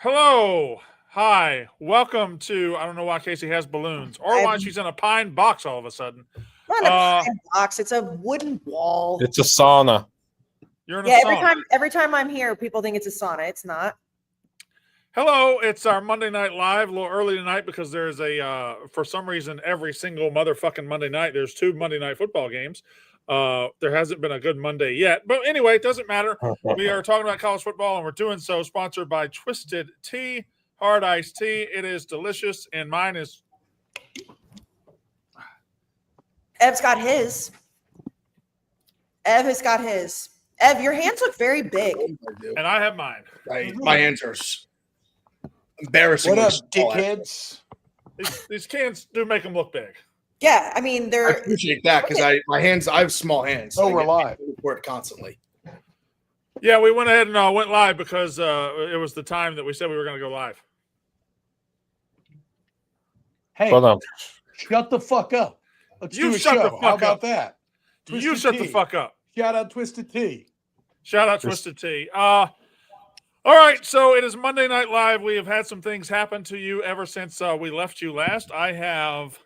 Hello. Hi. Welcome to, I don't know why Kayce has balloons or why she's in a pine box all of a sudden. Not a pine box. It's a wooden wall. It's a sauna. You're in a sauna. Every time I'm here, people think it's a sauna. It's not. Hello. It's our Monday Night Live, a little early tonight because there's for some reason, every single motherfucking Monday night, there's 2 Monday Night Football games. There hasn't been a good Monday yet. But anyway, it doesn't matter. We are talking about college football, and we're doing so sponsored by Twisted Tea, hard iced tea. It is delicious, and mine is... Ev's got his. Ev has got his. Ev, your hands look very big. And I have mine. My hands are embarrassing. What up, dickheads? These cans do make them look big. Yeah, I mean, I appreciate that because I have small hands. Oh, we're live. Work constantly. Yeah, we went ahead and went live because it was the time that we said we were going to go live. Hey, shut the fuck up. Let's do a show. How about that? You shut the fuck up. Shout out Twisted Tea. Shout out Twisted Tea. All right, so it is Monday Night Live. We have had some things happen to you ever since we left you last. I have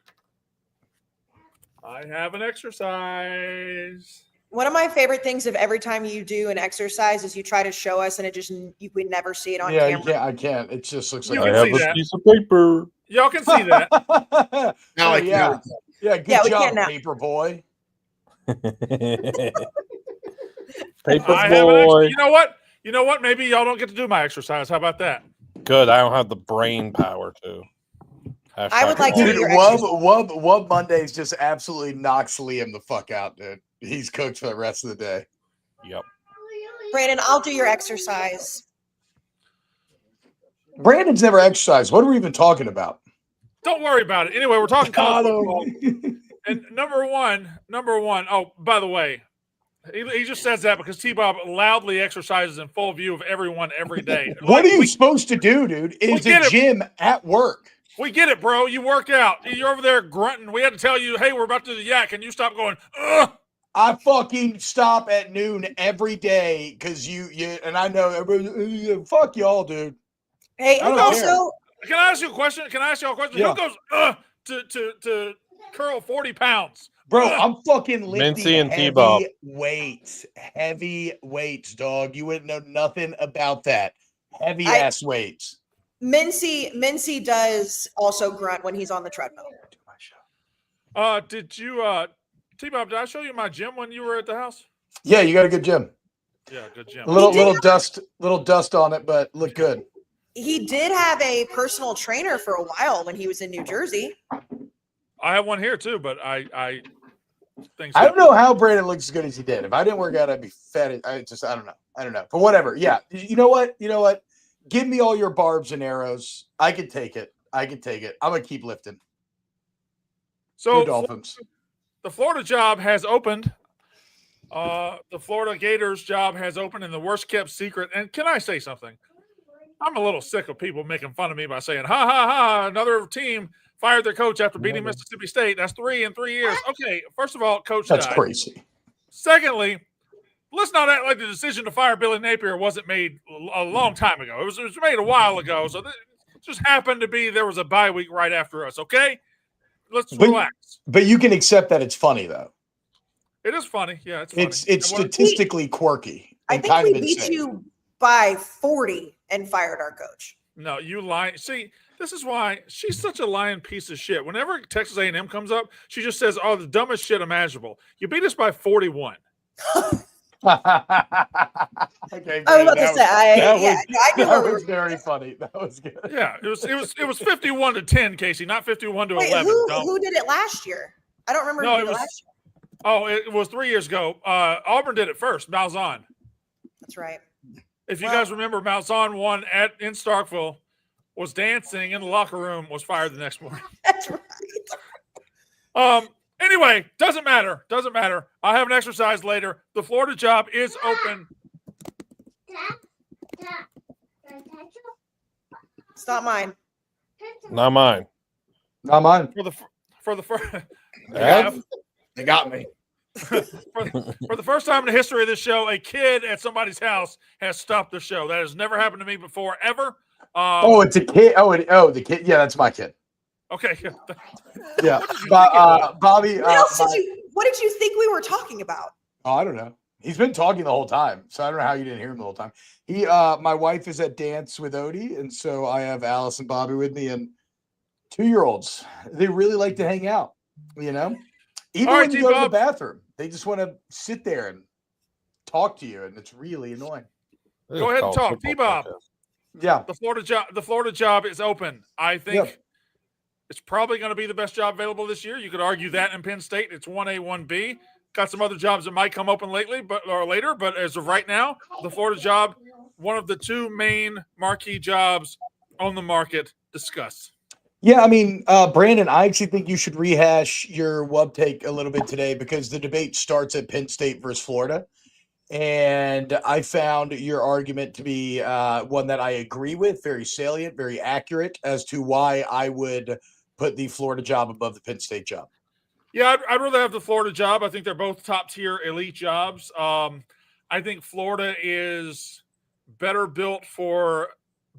an exercise. One of my favorite things of every time you do an exercise is you try to show us, and we never see it on camera. Yeah, I can't. It just looks like I have a piece of paper. Y'all can see that. Now I can. Yeah, good job, paper boy. Paper boy. You know what? Maybe y'all don't get to do my exercise. How about that? Good. I don't have the brain power to. I would like to do your Wub Mondays just absolutely knocks Liam the fuck out, dude. He's cooked for the rest of the day. Yep. Brandon, I'll do your exercise. Brandon's never exercised. What are we even talking about? Don't worry about it. Anyway, we're talking college football. And number one. Oh, by the way, he just says that because T-Bob loudly exercises in full view of everyone every day. What are you supposed to do, dude? It's a gym at work. We get it, bro. You work out. You're over there grunting. We had to tell you, hey, we're about to do the yak, and you stop going, ugh. I fucking stop at noon every day because you and I know everybody, fuck y'all, dude. Hey, also, can I ask you a question? Yeah. Who goes to curl 40 pounds? Bro, I'm fucking lifting heavy weights, dog. You wouldn't know nothing about that. Heavy ass weights. Mincy does also grunt when he's on the treadmill. Did you T-Bob, did I show you my gym when you were at the house? Yeah, you got a good gym. Yeah, good gym. A little dust on it, but look good. He did have a personal trainer for a while when he was in New Jersey. I have one here too, but I don't know how Brandon looks as good as he did. If I didn't work out, I'd be fat. I don't know. But whatever. Yeah. You know what? Give me all your barbs and arrows. I can take it. I'm gonna keep lifting. So Dolphins. The Florida job has opened. The Florida Gators job has opened in the worst kept secret. And can I say something? I'm a little sick of people making fun of me by saying, ha, ha, ha, another team fired their coach after beating Mississippi State. That's 3 in 3 years. Okay, first of all, coach That's died. crazy. Secondly, let's not act like the decision to fire Billy Napier wasn't made a long time ago. It was made a while ago. So it just happened to be there was a bye week right after us, okay? Let's relax. But you can accept that it's funny, though. It is funny. Yeah, it's funny. It's statistically quirky. I think we beat you by 40 and fired our coach. No, you lie. See, this is why she's such a lying piece of shit. Whenever Texas A&M comes up, she just says, "Oh, the dumbest shit imaginable." You beat us by 41. Okay, I was about to say, I knew that was very funny. That was good. Yeah, it was 51-10, Kayce, not 51-11. Wait, who did it last year? I don't remember who did it last year. Oh, it was 3 years ago. Auburn did it first. Malzahn. That's right. If you guys remember, Malzahn won in Starkville, was dancing in the locker room, was fired the next morning. That's right. Anyway, doesn't matter. I have an exercise later. The Florida job is open. It's not mine. Not mine. Not mine. For the first. They got me. for the first time in the history of this show, a kid at somebody's house has stopped the show. That has never happened to me before, ever. It's a kid. The kid. Yeah, that's my kid. Okay. Yeah, What did you think it was? Bobby. What did you think we were talking about? Oh, I don't know. He's been talking the whole time, so I don't know how you didn't hear him the whole time. My wife is at dance with Odie, and so I have Alice and Bobby with me, and 2-year-olds. They really like to hang out, you know. Even when you go to the bathroom, they just want to sit there and talk to you, and it's really annoying. Go ahead and talk, T-Bob. Yeah, the Florida job is open. I think it's probably going to be the best job available this year. You could argue that in Penn State, it's 1A, 1B. Got some other jobs that might come open later, but as of right now, the Florida job, one of the two main marquee jobs on the market. Discuss. Yeah, I mean, Brandon, I actually think you should rehash your Wub take a little bit today because the debate starts at Penn State versus Florida. And I found your argument to be one that I agree with, very salient, very accurate as to why I would put the Florida job above the Penn State job. Yeah, I'd rather have the Florida job. I think they're both top-tier elite jobs. I think Florida is better built for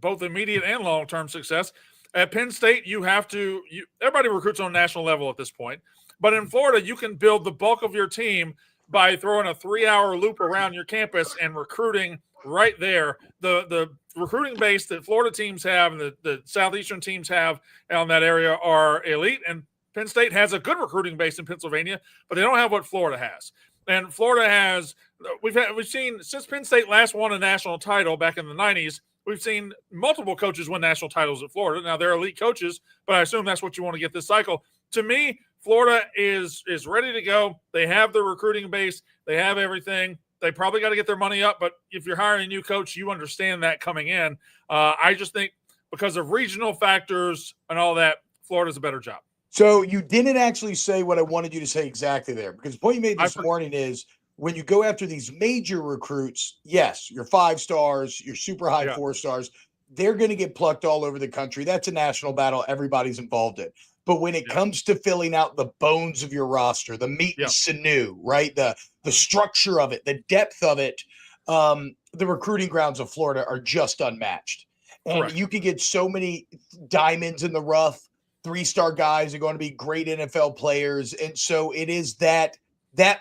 both immediate and long-term success. At Penn State, everybody recruits on a national level at this point. But in Florida, you can build the bulk of your team by throwing a 3-hour loop around your campus and recruiting right there. The recruiting base that Florida teams have and the Southeastern teams have on that area are elite. And Penn State has a good recruiting base in Pennsylvania, but they don't have what Florida has. And Florida has we've seen since Penn State last won a national title back in the 90s, we've seen multiple coaches win national titles at Florida. Now they're elite coaches, but I assume that's what you want to get this cycle. To me, Florida is ready to go. They have the recruiting base. They have everything. They probably got to get their money up, but if you're hiring a new coach, you understand that coming in. I just think because of regional factors and all that, Florida's a better job. So you didn't actually say what I wanted you to say exactly there, because the point you made this morning is when you go after these major recruits, yes, your 5 stars, your super high 4 stars, they're going to get plucked all over the country. That's a national battle everybody's involved in. But when it comes to filling out the bones of your roster, the meat and sinew, right? The structure of it, the depth of it, the recruiting grounds of Florida are just unmatched. And you can get so many diamonds in the rough. 3-star guys are going to be great NFL players. And so it is that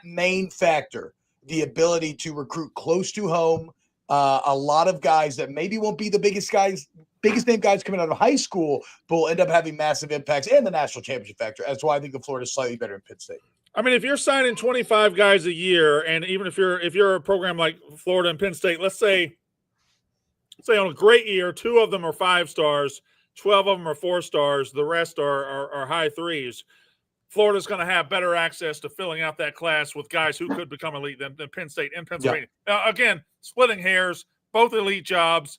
main factor, the ability to recruit close to home, a lot of guys that maybe won't be the biggest name guys coming out of high school, but will end up having massive impacts, and the national championship factor. That's why I think the Florida is slightly better in Penn State. I mean, if you're signing 25 guys a year, and even if you're a program like Florida and Penn State, let's say on a great year, 2 of them are 5 stars, 12 of them are 4 stars, the rest are high 3s. Florida's going to have better access to filling out that class with guys who could become elite than Penn State and Pennsylvania. Now, again, splitting hairs, both elite jobs.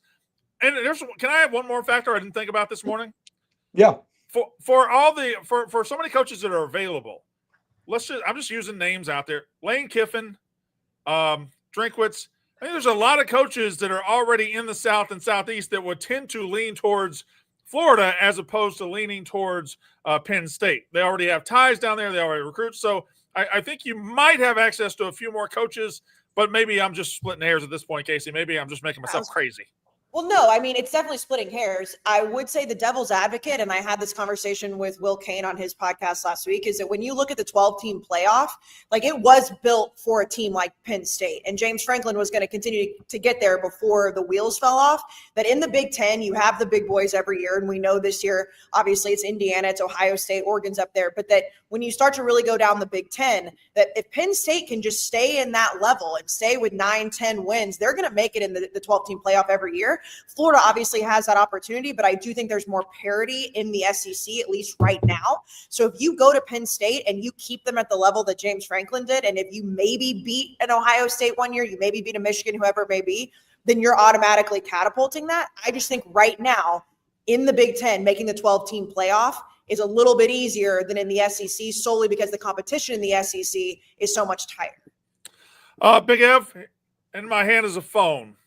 And can I have one more factor I didn't think about this morning? Yeah. For so many coaches that are available, I'm just using names out there. Lane Kiffin, Drinkwitz. I think there's a lot of coaches that are already in the South and Southeast that would tend to lean towards Florida as opposed to leaning towards Penn State. They already have ties down there. They already recruit. So I think you might have access to a few more coaches, but maybe I'm just splitting hairs at this point, Kayce. Maybe I'm just making myself crazy. Well, no, I mean, it's definitely splitting hairs. I would say the devil's advocate, and I had this conversation with Will Kane on his podcast last week, is that when you look at the 12-team playoff, like it was built for a team like Penn State, and James Franklin was going to continue to get there before the wheels fell off, that in the Big Ten, you have the big boys every year, and we know this year, obviously it's Indiana, it's Ohio State, Oregon's up there, but that when you start to really go down the Big Ten, that if Penn State can just stay in that level and stay with 9-10 wins, they're going to make it in the 12-team playoff every year. Florida obviously has that opportunity, but I do think there's more parity in the SEC, at least right now. So if you go to Penn State and you keep them at the level that James Franklin did, and if you maybe beat an Ohio State one year, you maybe beat a Michigan, whoever it may be, then you're automatically catapulting that. I just think right now in the Big Ten, making the 12-team playoff is a little bit easier than in the SEC, solely because the competition in the SEC is so much tighter. Big Ev, in my hand is a phone.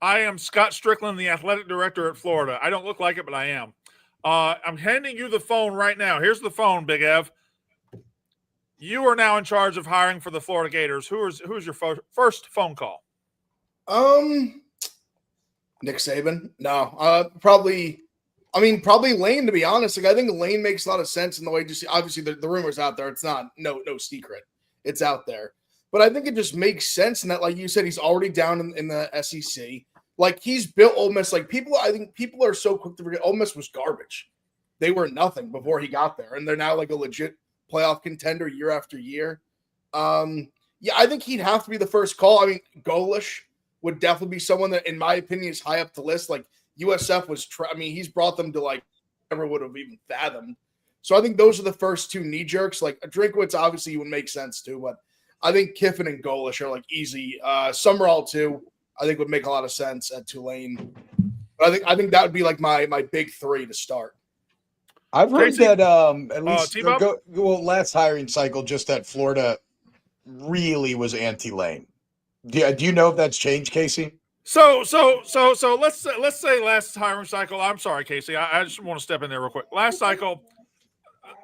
I am Scott Strickland, the athletic director at Florida. I don't look like it, but I am. I'm handing you the phone right now. Here's the phone, Big Ev. You are now in charge of hiring for the Florida Gators. Who's your first phone call? Nick Saban. No, probably. I mean, probably Lane. To be honest, like I think Lane makes a lot of sense in the way. Just obviously the rumors out there. It's not no secret. It's out there. But I think it just makes sense in that, like you said, he's already down in the SEC. Like he's built Ole Miss. Like I think people are so quick to forget Ole Miss was garbage. They were nothing before he got there, and they're now like a legit playoff contender year after year. Yeah, I think he'd have to be the first call. I mean, Golish would definitely be someone that, in my opinion, is high up the list. Like USF was, he's brought them to like never would have even fathomed. So I think those are the first two knee jerks. Like Drinkwitz obviously would make sense too, but I think Kiffin and Golish are like easy. Summerall too, I think would make a lot of sense at Tulane. But I think that would be like my big three to start. I've heard Kayce? that at least T-Bob? last hiring cycle, just that Florida really was anti-Lane. Do you know if that's changed, Kayce? So let's say last hiring cycle. I'm sorry, Kayce. I just want to step in there real quick. Last cycle,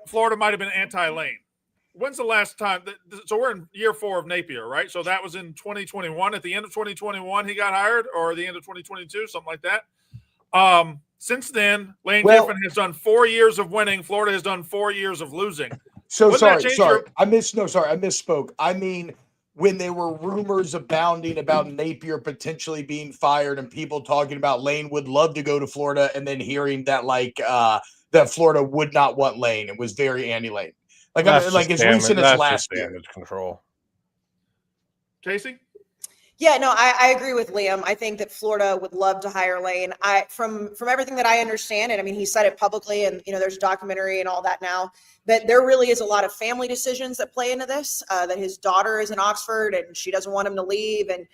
Florida might have been anti-Lane. When's the last time? So we're in year 4 of Napier, right? So that was in 2021. At the end of 2021, he got hired, or the end of 2022, something like that. Since then, Lane Kiffin has done 4 years of winning. Florida has done 4 years of losing. So sorry. I misspoke. I mean, when there were rumors abounding about Napier potentially being fired and people talking about Lane would love to go to Florida, and then hearing that that Florida would not want Lane, it was very anti-Lane. Like as recent as last year. Damage control. Kayce? Yeah, no, I agree with Liam. I think that Florida would love to hire Lane. From everything that I understand, and I mean, he said it publicly, and there's a documentary and all that now, that there really is a lot of family decisions that play into this. That his daughter is in Oxford and she doesn't want him to leave, and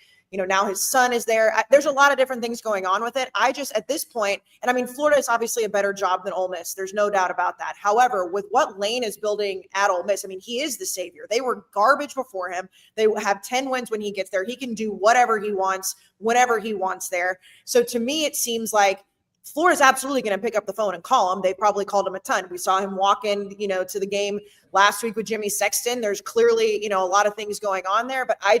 now his son is there. There's a lot of different things going on with it. I just, at this point, and I mean, Florida is obviously a better job than Ole Miss. There's no doubt about that. However, with what Lane is building at Ole Miss, I mean, he is the savior. They were garbage before him. They have 10 wins when he gets there. He can do whatever he wants, whenever he wants there. So to me, it seems like Florida's absolutely going to pick up the phone and call him. They probably called him a ton. We saw him walk in, to the game last week with Jimmy Sexton. There's clearly, a lot of things going on there, but I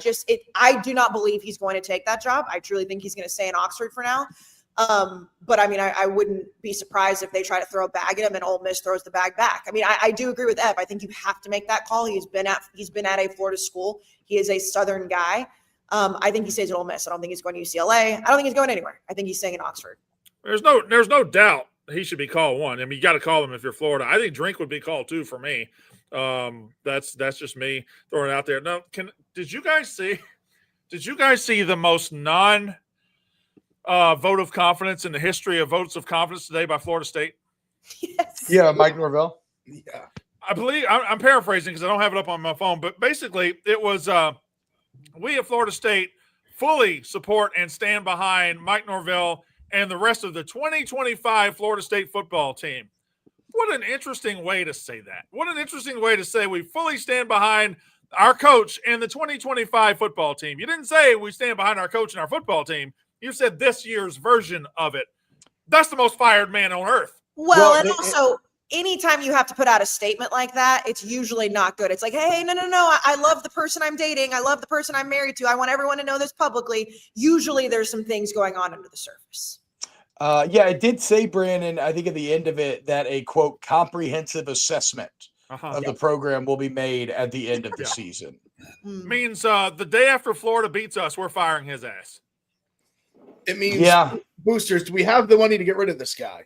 do not believe he's going to take that job. I truly think he's going to stay in Oxford for now. But I mean, I wouldn't be surprised if they try to throw a bag at him and Ole Miss throws the bag back. I mean, I do agree with Ev. I think you have to make that call. He's been at a Florida school. He is a Southern guy. I think he stays at Ole Miss. I don't think he's going to UCLA. I don't think he's going anywhere. I think he's staying in Oxford. There's no doubt he should be called one. I mean, you got to call him if you're Florida. I think Drink would be called 2 for me. That's just me throwing it out there. Now, did you guys see the most non vote of confidence in the history of votes of confidence today by Florida State? Yes. Yeah, Mike Norvell. Yeah. I believe I'm paraphrasing because I don't have it up on my phone, but basically it was we at Florida State fully support and stand behind Mike Norvell and the rest of the 2025 Florida State football team. What an interesting way to say that. What an interesting way to say we fully stand behind our coach and the 2025 football team. You didn't say we stand behind our coach and our football team. You said this year's version of it. That's the most fired man on earth. Well, and also, anytime you have to put out a statement like that, it's usually not good. It's like, hey, no. I love the person I'm dating. I love the person I'm married to. I want everyone to know this publicly. Usually there's some things going on under the surface. Yeah, it did say, Brandon, I think at the end of it, that a, quote, comprehensive assessment of the program will be made at the end of the season. Means the day after Florida beats us, we're firing his ass. It means, boosters, do we have the money to get rid of this guy?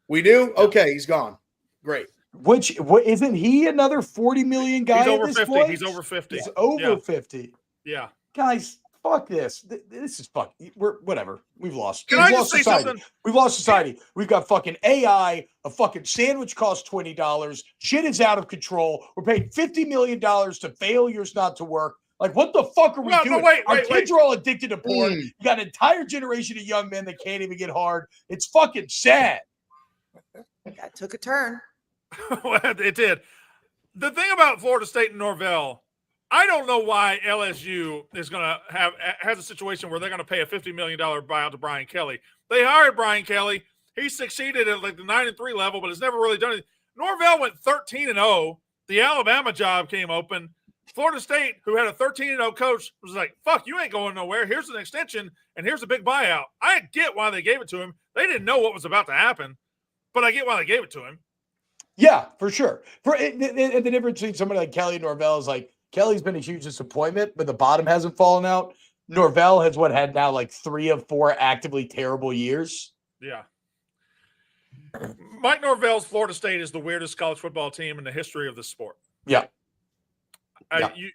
We do? Okay, he's gone. Great. What isn't he another $40 million guy? He's over at this 50. point? He's over 50. He's over 50. Yeah. Guys, fuck this. This is fuck. We're whatever. We've lost. Can I just say something? We've lost society. We've got fucking AI. A fucking sandwich costs $20. Shit is out of control. We're paying $50 million to failures not to work. Like, what the fuck are we doing? Our kids are all addicted to porn. You got an entire generation of young men that can't even get hard. It's fucking sad. That took a turn. Well, it did. The thing about Florida State and Norvell, I don't know why LSU is going to has a situation where they're going to pay a $50 million buyout to Brian Kelly. They hired Brian Kelly. He succeeded at like the 9-3 level, but has never really done it. Norvell went 13-0 the Alabama job came open, Florida State, who had a 13-0 coach, was like, fuck, you ain't going nowhere. Here's an extension, and here's a big buyout. I get why they gave it to him. They didn't know what was about to happen, but I get why they gave it to him. Yeah, for sure. The difference between somebody like Kelly and Norvell is like Kelly's been a huge disappointment, but the bottom hasn't fallen out. Norvell has had now like 3 of 4 actively terrible years. Yeah. Mike Norvell's Florida State is the weirdest college football team in the history of the sport. Yeah.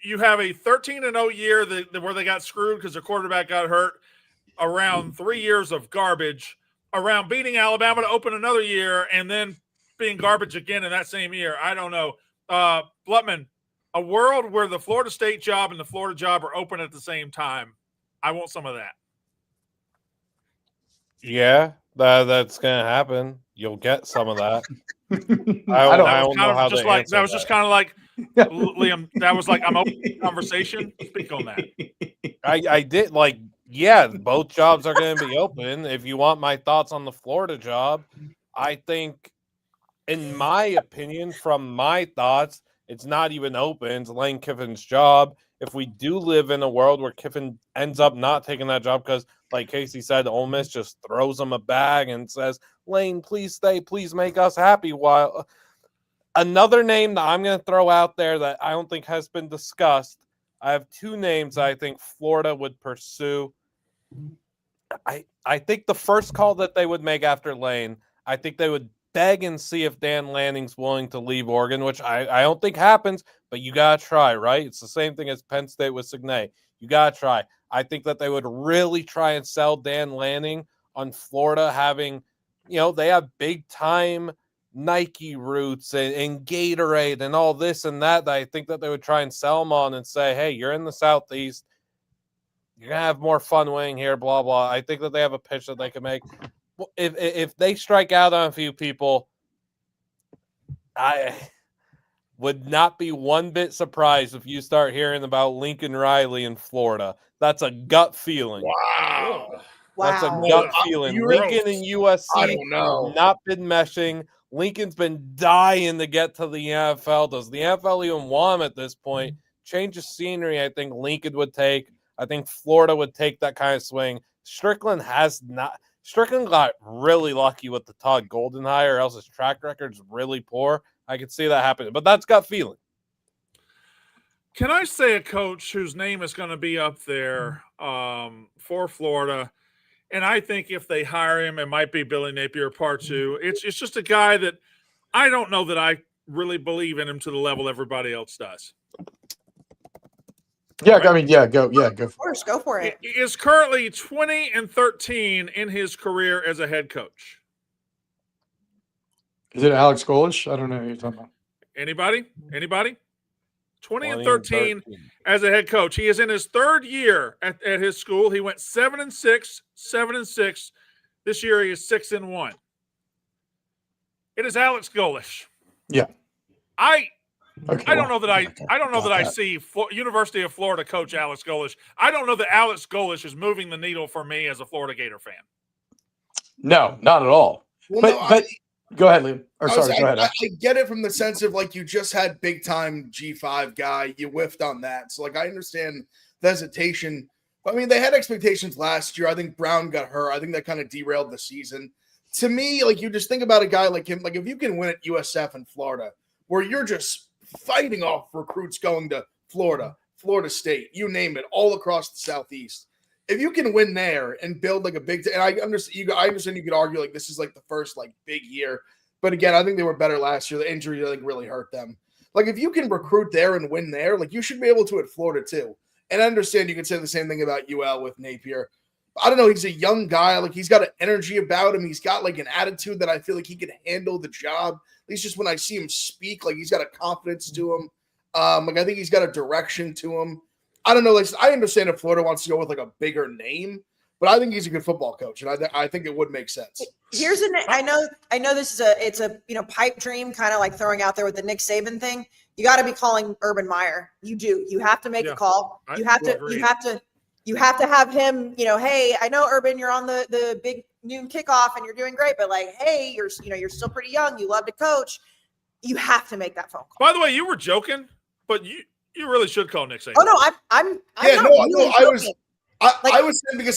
You have a 13-0 year where they got screwed because their quarterback got hurt, around 3 years of garbage, around beating Alabama to open another year, and then being garbage again in that same year. I don't know. Blutman, a world where the Florida State job and the Florida job are open at the same time. I want some of that. Yeah, that's going to happen. You'll get some of that. I don't know how that was just kind of like Liam. That was like I'm open to conversation. Speak on that. I did like. Yeah, both jobs are going to be open. If you want my thoughts on the Florida job, I think, in my opinion, from my thoughts, it's not even open. It's Lane Kiffin's job. If we do live in a world where Kiffin ends up not taking that job because, like Kayce said, Ole Miss just throws him a bag and says, Lane, please stay. Please make us happy. While another name that I'm going to throw out there that I don't think has been discussed, I have 2 names I think Florida would pursue. I think the first call that they would make after Lane, I think they would beg and see if Dan Lanning's willing to leave Oregon, which I don't think happens, but you got to try, right? It's the same thing as Penn State with Signe. You got to try. I think that they would really try and sell Dan Lanning on Florida having, they have big-time Nike roots and Gatorade and all this and that I think that they would try and sell them on and say, hey, you're in the Southeast. You're going to have more fun winning here, blah, blah. I think that they have a pitch that they can make. If they strike out on a few people, I would not be one bit surprised if you start hearing about Lincoln Riley in Florida. That's a gut feeling. Wow. That's a gut feeling. Lincoln and USC have not been meshing. Lincoln's been dying to get to the NFL. Does the NFL even want him at this point? Change of scenery, I think Lincoln would take. I think Florida would take that kind of swing. Strickland has not. Strickland got really lucky with the Todd Golden hire, or else his track record's really poor. I could see that happening, but that's gut feeling. Can I say a coach whose name is going to be up there for Florida? And I think if they hire him, it might be Billy Napier part 2. It's just a guy that I don't know that I really believe in him to the level everybody else does. Yeah, right? I mean, go for it. He is currently 20-13 in his career as a head coach. Is it Alex Golesh? I don't know who you're talking about. Anybody? 20-13 as a head coach. He is in his 3rd year at his school. He went 7-6, 7-6. This year he is 6-1. It is Alex Golesh. Yeah. I don't know that I see University of Florida coach Alex Golesh. I don't know that Alex Golesh is moving the needle for me as a Florida Gator fan. No, not at all. Well, but go ahead, Liam. Or sorry, go ahead. I get it from the sense of like you just had big time G5 guy, you whiffed on that. So like I understand the hesitation. But I mean, they had expectations last year. I think Brown got hurt. I think that kind of derailed the season. To me, like you just think about a guy like him, like if you can win at USF in Florida, where you're just fighting off recruits going to Florida, Florida State, you name it, all across the Southeast. If you can win there and build like a big, and I understand you could argue like this is like the first like big year, but again, I think they were better last year. The injury like really hurt them. Like if you can recruit there and win there, like you should be able to at Florida too. And I understand you can say the same thing about UL with Napier. I don't know. He's a young guy. Like he's got an energy about him. He's got like an attitude that I feel like he can handle the job. At least just when I see him speak, like he's got a confidence to him. Like I think he's got a direction to him. I don't know. Like I understand if Florida wants to go with like a bigger name, but I think he's a good football coach, and I think it would make sense. Here's I know this is it's a pipe dream, kind of like throwing out there with the Nick Saban thing. You got to be calling Urban Meyer. You do. You have to make a call. You have to have him. Hey, I know Urban, you're on the big noon kickoff and you're doing great, but like, hey, you're still pretty young. You love to coach. You have to make that phone call. By the way, you were joking, but you really should call Nick Saban. Oh no, I'm Yeah, not no, really I was joking. I was saying because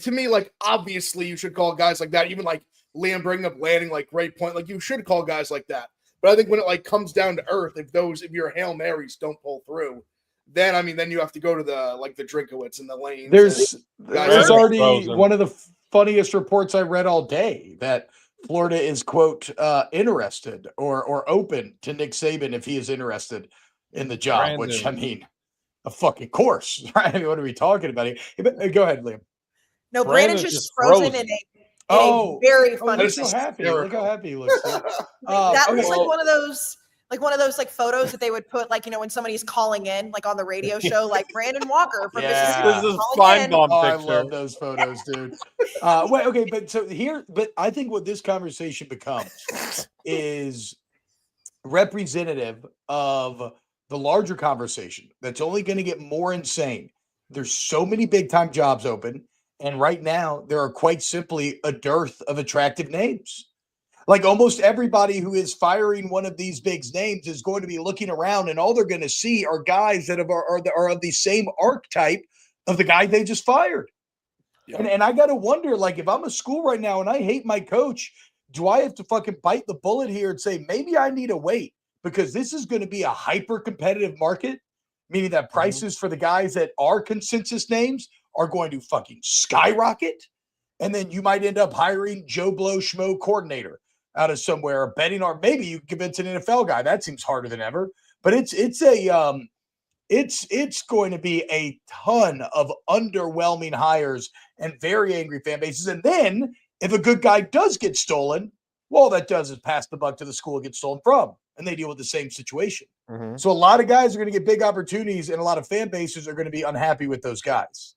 to me, like obviously you should call guys like that. Even like Liam bringing up Lanning, like great point. Like you should call guys like that. But I think when it like comes down to earth, if your Hail Marys don't pull through, then you have to go to the Drinkowitz and the Lanes. There's already frozen. one of the funniest reports I read all day that Florida is, quote, interested or open to Nick Saban if he is interested in the job, Brandon. which, I mean, a fucking course, right? I mean, what are we talking about here? Go ahead, Liam. No, Brandon's Brandon's just just frozen frozen. in a very funny. He's so happy. Look how happy he looks. Dude. That was okay. like one of those like photos that they would put like, when somebody's calling in like on the radio show, like Brandon Walker from Yeah. Mississippi. This is calling fine in. bomb I picture. love those photos, dude. Wait, okay, but I think what this conversation becomes is representative of the larger conversation that's only going to get more insane. There's so many big time jobs open, and right now there are quite simply a dearth of attractive names. Like almost everybody who is firing one of these big names is going to be looking around, and all they're going to see are guys that are of the same archetype of the guy they just fired. Yeah. And I got to wonder, like, if I'm a school right now and I hate my coach, do I have to fucking bite the bullet here and say, maybe I need to wait because this is going to be a hyper competitive market, meaning that prices for the guys that are consensus names are going to fucking skyrocket. And then you might end up hiring Joe Blow Schmo coordinator out of somewhere, or betting, or maybe you convince an NFL guy. That seems harder than ever. But it's going to be a ton of underwhelming hires and very angry fan bases. And then if a good guy does get stolen, well, all that does is pass the buck to the school it gets stolen from, and they deal with the same situation. Mm-hmm. So a lot of guys are going to get big opportunities, and a lot of fan bases are going to be unhappy with those guys.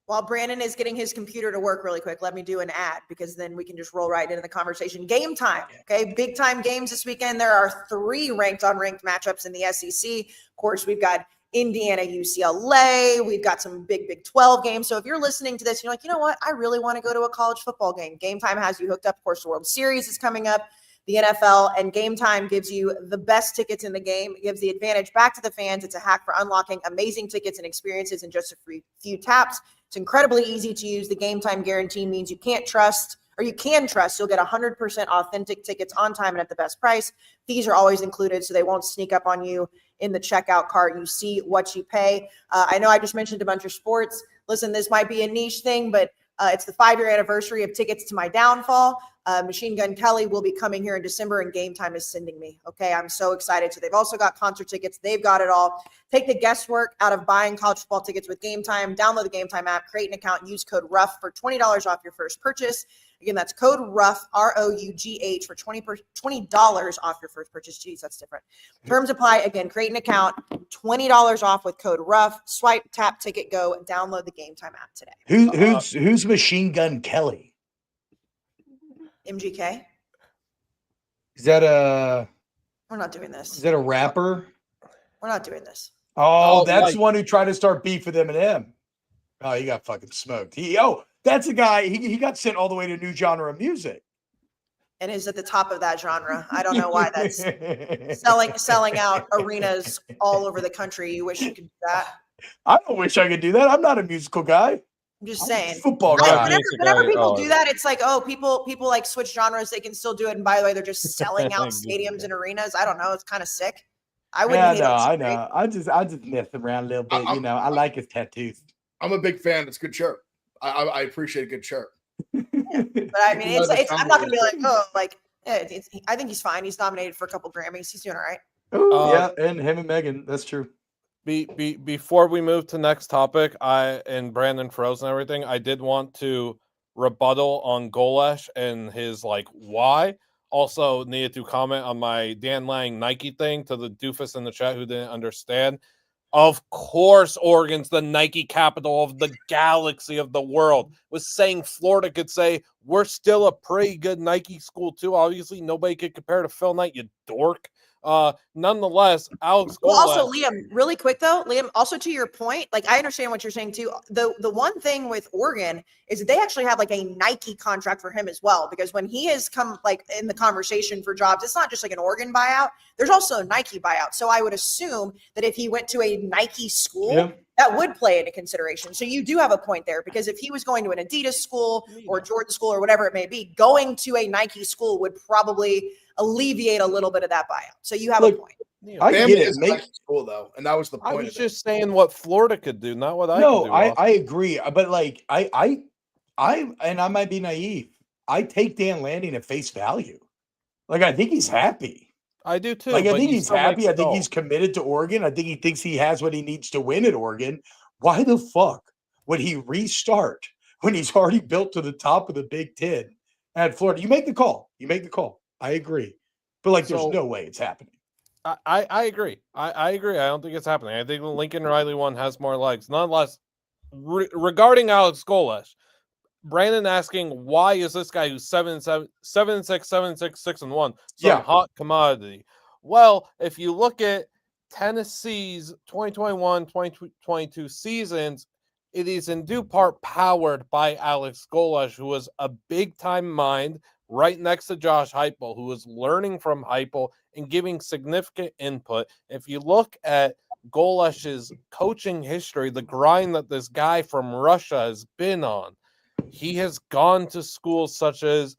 While Brandon is getting his computer to work really quick, let me do an ad because then we can just roll right into the conversation. Game time, okay? Big time games this weekend. There are 3 ranked unranked matchups in the SEC. Of course, we've got Indiana, UCLA. We've got some big 12 games. So if you're listening to this, you're like, you know what? I really want to go to a college football game. Game Time has you hooked up. Of course, the World Series is coming up, the NFL, and Game Time gives you the best tickets in the game. It gives the advantage back to the fans. It's a hack for unlocking amazing tickets and experiences in just a few taps. It's incredibly easy to use. The Game Time guarantee means you can trust you'll get 100% authentic tickets on time and at the best price. Fees are always included, so they won't sneak up on you in the checkout cart. You see what you pay. I know I just mentioned a bunch of sports. Listen, this might be a niche thing, but it's the 5-year anniversary of Tickets to My Downfall. Machine Gun Kelly will be coming here in December, and Game Time is sending me. Okay, I'm so excited. So they've also got concert tickets. They've got it all. Take the guesswork out of buying college football tickets with Game Time. Download the Game Time app, create an account, use code RUFF for $20 off your first purchase. Again, that's code RUFF, ROUGH, for $20 off your first purchase. Geez, that's different. Terms apply. Again, create an account, $20 off with code RUFF. Swipe, tap, ticket, go. Download the Game Time app today. Who's Machine Gun Kelly? MGK? Is that a? We're not doing this. Is that a rapper? We're not doing this. Oh, that's the one who tried to start beef with Eminem. Oh, he got fucking smoked. That's a guy. He got sent all the way to a new genre of music. And is at the top of that genre. I don't know why that's selling out arenas all over the country. You wish you could do that. I don't wish I could do that. I'm not a musical guy. I'm just saying. Football guy. Whenever people do that, it's like, oh, people like switch genres. They can still do it. And by the way, they're just selling out stadiums and arenas. I don't know. It's kind of sick. I wouldn't hate it. I know. I just mess around a little bit. I like his tattoos. I'm a big fan. It's a good shirt. I appreciate a good shirt. But I mean, I'm not gonna be like, oh, like, I think he's fine. He's nominated for a couple Grammys. He's doing all right. Yeah, and him and Megan. That's true. Before we move to next topic, and Brandon froze and everything, I did want to rebuttal on Golesh and his why. Also needed to comment on my Dan Lang Nike thing to the doofus in the chat who didn't understand. Of course, Oregon's the Nike capital of the galaxy of the world. Was saying Florida could say we're still a pretty good Nike school too. Obviously, nobody could compare to Phil Knight, you dork. Nonetheless, Alex Well, also, Golesh. Liam, really quick though, Liam, also to your point, like I understand what you're saying too. The one thing with Oregon is that they actually have like a Nike contract for him as well, because when he has come like in the conversation for jobs, it's not just like an Oregon buyout. There's also a Nike buyout. So I would assume that if he went to a Nike school, that would play into consideration. So you do have a point there, because if he was going to an Adidas school or Jordan school or whatever it may be, going to a Nike school would probably alleviate a little bit of that buyout. So you have a point. I Bama get it. is Nike school though, and that was the point. I was just saying what Florida could do, not what I could do. I agree, but like I and I might be naive. I take Dan Lanning at face value. Like I think he's happy. I do too. Like I think he's happy. I think he's committed to Oregon. I think he thinks he has what he needs to win at Oregon. Why the fuck would he restart when he's already built to the top of the Big Ten at Florida? You make the call. You make the call. I agree. But like, there's no way it's happening. I agree. I agree. I don't think it's happening. I think the Lincoln Riley one has more legs. Nonetheless, regarding Alex Golesh, Brandon asking, why is this guy who's 7-6, 6-1 some hot commodity? Well, if you look at Tennessee's 2021-2022 seasons, it is in due part powered by Alex Golesh, who was a big-time mind right next to Josh Heupel, who was learning from Heupel and giving significant input. If you look at Golesh's coaching history, the grind that this guy from Russia has been on, he has gone to schools such as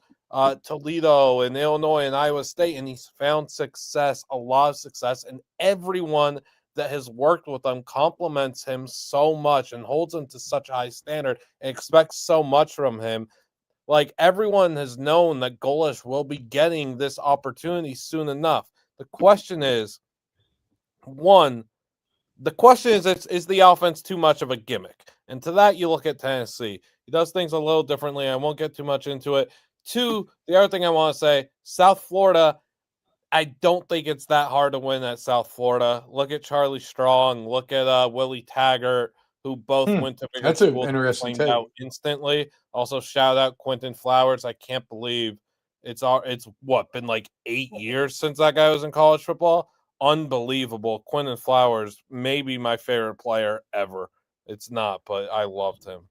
Toledo and Illinois and Iowa State, and he's found success, a lot of success, and everyone that has worked with him compliments him so much and holds him to such a high standard and expects so much from him. Like, everyone has known that Golesh will be getting this opportunity soon enough. The question is, is the offense too much of a gimmick? And to that, you look at Tennessee. He does things a little differently. I won't get too much into it. Two, the other thing I want to say, South Florida, I don't think it's that hard to win at South Florida. Look at Charlie Strong. Look at Willie Taggart, who both went to bigger schools and flamed out instantly. Also, shout out Quentin Flowers. I can't believe it's been like 8 years since that guy was in college football. Unbelievable. Quentin Flowers, maybe my favorite player ever. It's not, but I loved him.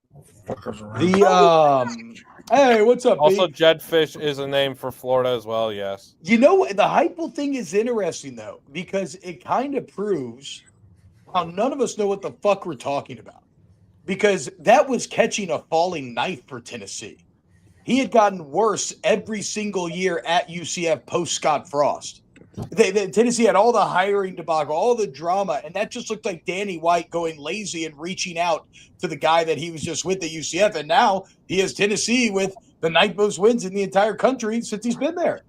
Hey, what's up? Also, Jedfish is a name for Florida as well. Yes. You know, the Heupel thing is interesting though, because it kind of proves how none of us know what the fuck we're talking about. Because that was catching a falling knife for Tennessee. He had gotten worse every single year at UCF post Scott Frost. Tennessee had all the hiring debacle, all the drama, and that just looked like Danny White going lazy and reaching out to the guy that he was just with at UCF. And now he has Tennessee with the ninth most wins in the entire country since he's been there.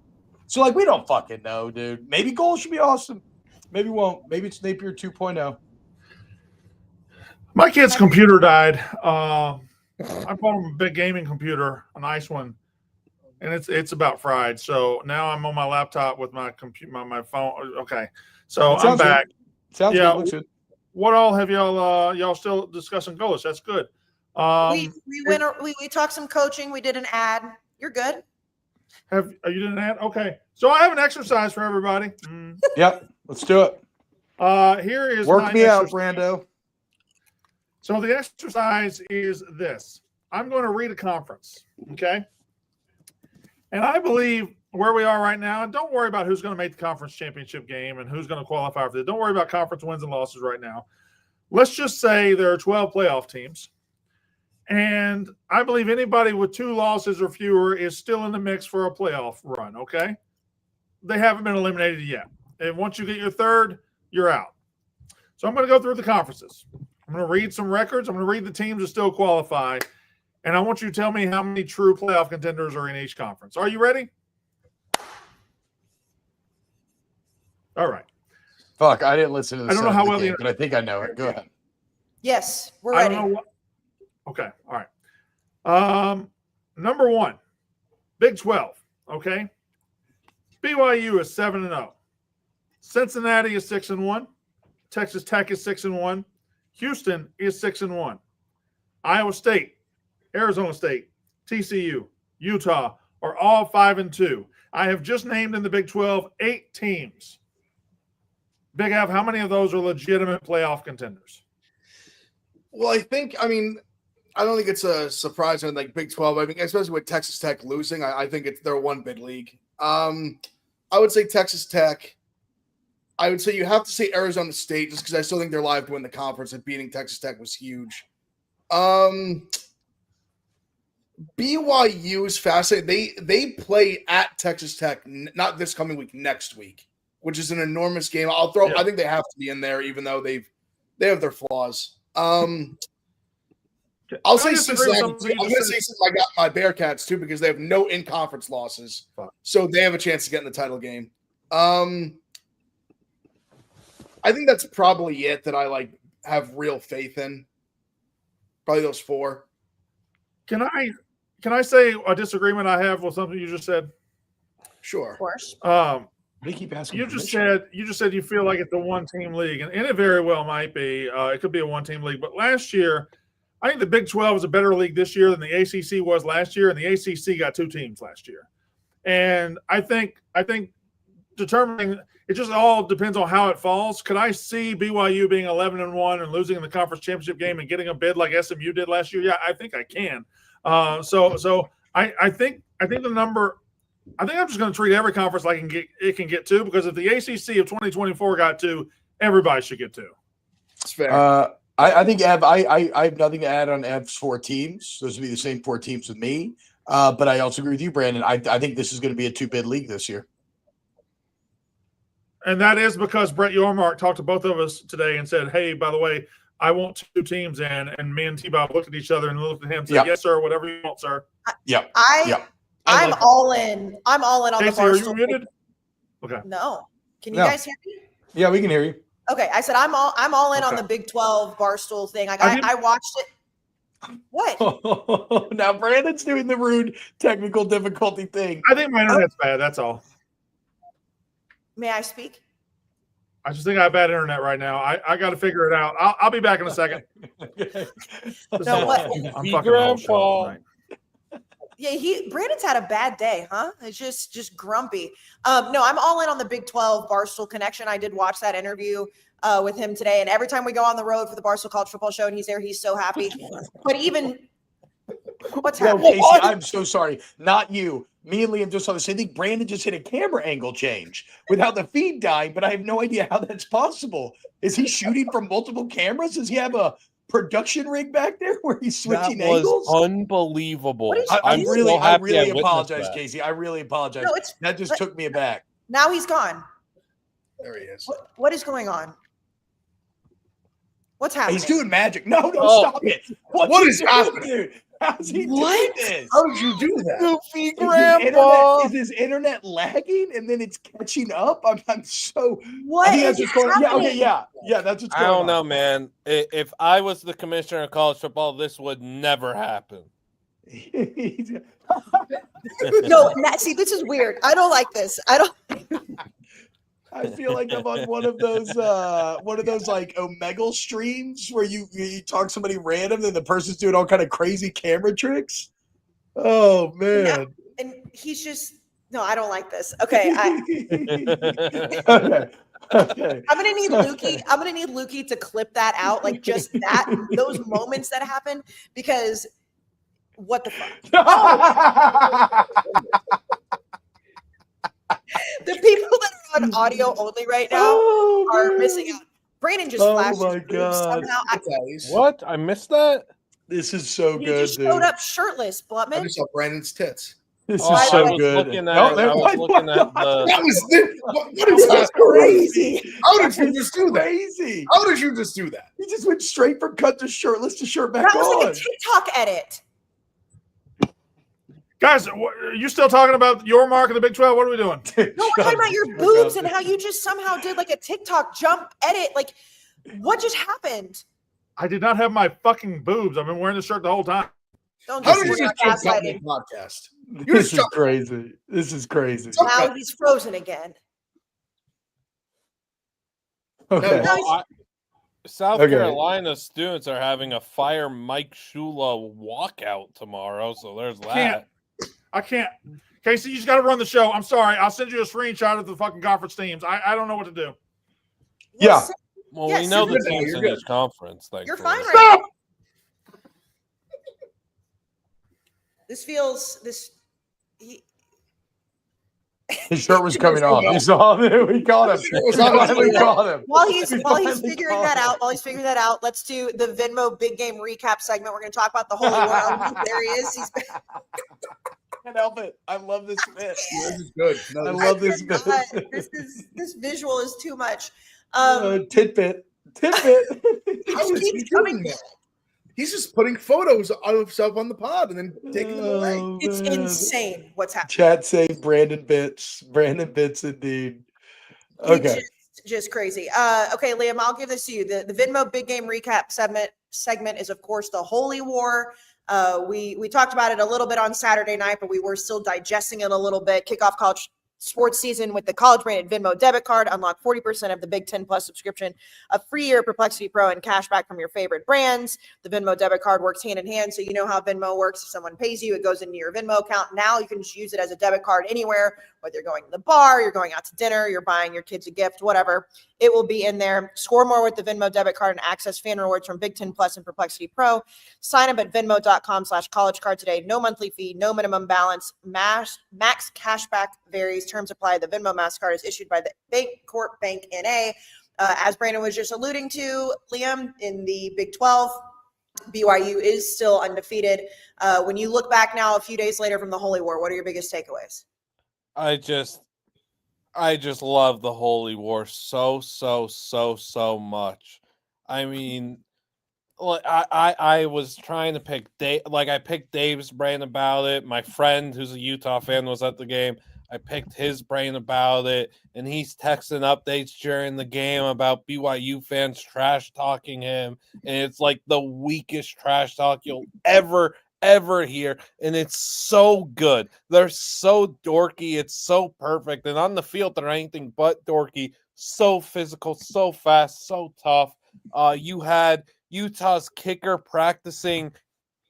So, like, we don't fucking know, dude. Maybe Gold should be awesome. Maybe won't. Maybe it's Napier 2.0. My kid's computer died. I bought him a big gaming computer, a nice one, and it's about fried. So now I'm on my laptop with my computer, my phone. Okay, so I'm back. Good. Sounds good. Looks good. What all have y'all still discussing Golesh? That's good. We talked some coaching. We did an ad. You're good. You did an ad? Okay. So I have an exercise for everybody. Yep. Let's do it. Here is work me out, Brando. So the exercise is this. I'm going to read a conference, okay? And I believe where we are right now, and don't worry about who's going to make the conference championship game and who's going to qualify for that. Don't worry about conference wins and losses right now. Let's just say there are 12 playoff teams. And I believe anybody with 2 losses or fewer is still in the mix for a playoff run, okay? They haven't been eliminated yet. And once you get your third, you're out. So I'm going to go through the conferences. I'm going to read some records. I'm going to read the teams that still qualify. And I want you to tell me how many true playoff contenders are in each conference. Are you ready? All right. Fuck, I didn't listen to this. I don't know how well game, but I think I know it. Go ahead. Yes, we're ready. I don't know okay, all right. Number 1, Big 12, okay? BYU is 7-0. Cincinnati is 6-1. Texas Tech is 6-1. Houston is 6-1. Iowa State, Arizona State, TCU, Utah are all 5-2. I have just named in the Big 12 8 teams Big F, how many of those are legitimate playoff contenders? Well, I don't think it's a surprise in like Big 12. I mean, especially with Texas Tech losing, I think they're one big league. I would say Texas Tech. I would say you have to say Arizona State just because I still think they're live to win the conference, and beating Texas Tech was huge. BYU is fascinating. They play at Texas Tech, not this coming week, next week, which is an enormous game. I think they have to be in there, even though they have their flaws. I'll say Cincinnati. I'm going to say I got my Bearcats too because they have no in-conference losses, so they have a chance to get in the title game. I think that's probably it that I have real faith in. Probably those four. Can I say a disagreement I have with something you just said? Sure. Of course. They keep asking. You just said you feel like it's a one-team league, and it very well might be. It could be a one-team league, but last year, I think the Big 12 is a better league this year than the ACC was last year, and the ACC got 2 teams last year. And I think determining it just all depends on how it falls. Could I see BYU being 11-1 and losing in the conference championship game and getting a bid like SMU did last year? Yeah, I think I can. So I think the number. I think I'm just going to treat every conference like it can get 2, because if the ACC of 2024 got 2, everybody should get 2. That's fair. I think Ev. I have nothing to add on Ev's 4 teams. Those would be the same 4 teams with me. But I also agree with you, Brandon. I think this is going to be a 2-bid league this year. And that is because Brett Yormark talked to both of us today and said, "Hey, by the way, I want 2 teams in." And me and T-Bob looked at each other and looked at him and said, "Yes, sir. Whatever you want, sir." I'm all in. I'm all in on Kayce, the are Barstool. you muted? Okay. No. Can you guys hear me? Yeah, we can hear you. Okay. I said I'm all in on the Big 12 Barstool thing. I watched it. What? Now Brandon's doing the rude technical difficulty thing. I think my internet's bad. That's all. May I speak? I just think I have bad internet right now. I got to figure it out. I'll be back in a second. No, what? I'm fucking Grandpa. Yeah, Brandon's had a bad day, huh? It's just grumpy. No, I'm all in on the Big 12 Barstool connection. I did watch that interview with him today, and every time we go on the road for the Barstool College Football Show and he's there, he's so happy. But even what's happening? Kayce, I'm so sorry. Not you. Me and Liam just saw the same thing. Brandon just hit a camera angle change without the feed dying, but I have no idea how that's possible. Is he shooting from multiple cameras? Does he have a production rig back there where he's switching angles? Unbelievable. I really apologize, Kayce. I really apologize. No, that just took me aback. Now he's gone. There he is. What is going on? What's happening? He's doing magic. No, stop it. What is happening? Dude? How's he doing this? How did you do that? Goofy grandpa. Is his internet lagging and then it's catching up? I'm so. What is happening? Yeah. That's what's going on. I don't know, man. If I was the commissioner of college football, this would never happen. No, see, this is weird. I don't like this. I feel like I'm on one of those like Omegle streams where you talk to somebody random and the person's doing all kind of crazy camera tricks. Oh man. Yeah. And he's just I don't like this. Okay. Okay. I'm gonna need Lukey to clip that out, like just those moments that happen, because what the fuck? The people that are on audio only right now are missing out. Brandon just flashed. Oh my god! What? I missed that. This is so he good. Just showed up shirtless, Blutman. I just saw Brandon's tits. This is so good. What is that? Crazy. How did you just do that? Crazy. How did you just do that? He just went straight from cut to shirtless to shirt back on. That was like a TikTok edit. Guys, are you still talking about your mark in the Big 12? What are we doing? No, we're talking about your boobs and how you just somehow did like a TikTok jump edit. Like, what just happened? I did not have my fucking boobs. I've been wearing the shirt the whole time. How did you just jump on the podcast? This is crazy. This is crazy. Now he's frozen again. Okay. South Carolina students are having a Fire Mike Shula walkout tomorrow, so there's that. I can't. Kayce, you just got to run the show. I'm sorry. I'll send you a screenshot of the fucking conference teams. I don't know what to do. Yeah. Well, Yeah, we know the Super Bowl, teams you're in good. each conference. You're Thankfully. fine right Stop! now. This feels His shirt was coming off. You saw it. We caught him. Shirt was We on his finally way caught him. While he's We while he's finally figuring caught that out, let's do the Venmo big game recap segment. We're going to talk about the Holy War. Oh, there he is. He's back. Can't help it. I love this bit. Yeah, this is good. No, I this love this bit. This visual is too much. Tidbit. He How just is keeps he coming. doing that? He's just putting photos of himself on the pod and then taking them away. Oh, It's man. insane what's happening. Chat say Brandon Bits. Brandon Bits indeed. Okay. It's just crazy. Okay, Liam, I'll give this to you. The Venmo big game recap segment is, of course, the Holy War. We talked about it a little bit on Saturday night, but we were still digesting it a little bit. Kick off college sports season with the college branded Venmo debit card. Unlock 40% of the Big 10 Plus subscription, a free year of Perplexity Pro, and cash back from your favorite brands. The Venmo debit card works hand in hand, so you know how Venmo works. If someone pays you, it goes into your Venmo account. Now you can just use it as a debit card anywhere, whether you're going to the bar, you're going out to dinner, you're buying your kids a gift, whatever. It will be in there. Score more with the Venmo debit card and access fan rewards from Big 10 Plus and Perplexity Pro. Sign up at venmo.com/collegecard today. No monthly fee, no minimum balance. Max cashback varies. Terms apply. The Venmo MasterCard is issued by the Bancorp Bank NA. As Brandon was just alluding to, Liam, in the Big 12, BYU is still undefeated. When you look back now a few days later from the Holy War, what are your biggest takeaways? I just love the Holy War so much. I mean, I was trying to pick Dave. Like, I picked Dave's brain about it. My friend, who's a Utah fan, was at the game. I picked his brain about it, and he's texting updates during the game about BYU fans trash talking him, and it's like the weakest trash talk you'll ever hear, and it's so good. They're so dorky. It's so perfect, and on the field they're anything but dorky. So physical, so fast, so tough. You had Utah's kicker practicing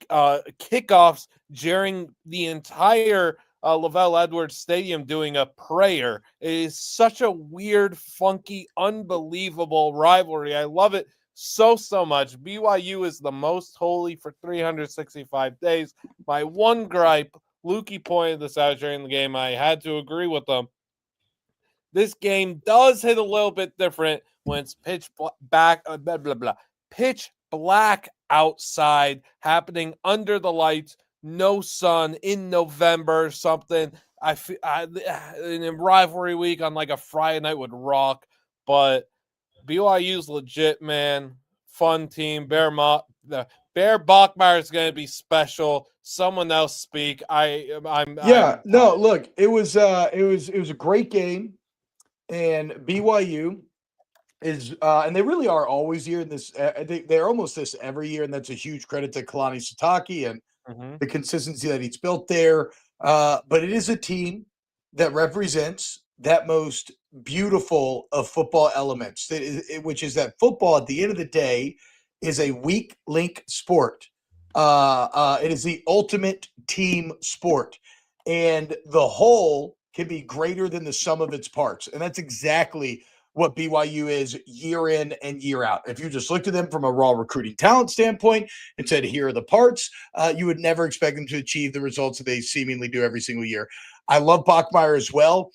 kickoffs during the entire Lavelle Edwards Stadium doing a prayer. It is such a weird, funky, unbelievable rivalry. I love it so much. BYU is the most holy for 365 days. My one gripe, Lukey pointed this out during the game. I had to agree with them. This game does hit a little bit different when it's pitch black outside, happening under the lights, no sun in November, something. In rivalry week on like a Friday night would rock, but BYU's legit, man. Fun team. Bear Bachmeier is going to be special. Someone else speak. Look, it was a great game, and BYU is and they really are always here in this. They're almost this every year, and that's a huge credit to Kalani Sitake and the consistency that he's built there. But it is a team that represents that most beautiful of football elements, which is that football at the end of the day is a weak link sport. It is the ultimate team sport, and the whole can be greater than the sum of its parts. And that's exactly what BYU is year in and year out. If you just looked at them from a raw recruiting talent standpoint and said, here are the parts, you would never expect them to achieve the results that they seemingly do every single year. I love Bachmeier as well.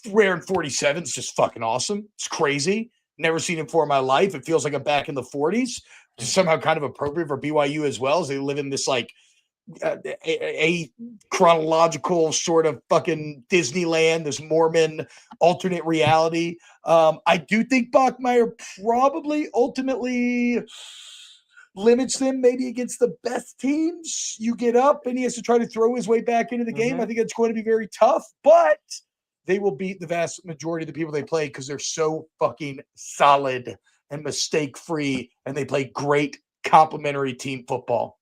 Rare and 47 is just fucking awesome. It's crazy. Never seen him before in my life. It feels like I'm back in the 40s. Just somehow kind of appropriate for BYU as well, as they live in this like a chronological sort of fucking Disneyland, this Mormon alternate reality. I do think Bachmeier probably ultimately limits them maybe against the best teams. You get up and he has to try to throw his way back into the game. I think it's going to be very tough, but they will beat the vast majority of the people they play because they're so fucking solid and mistake-free, and they play great complementary team football.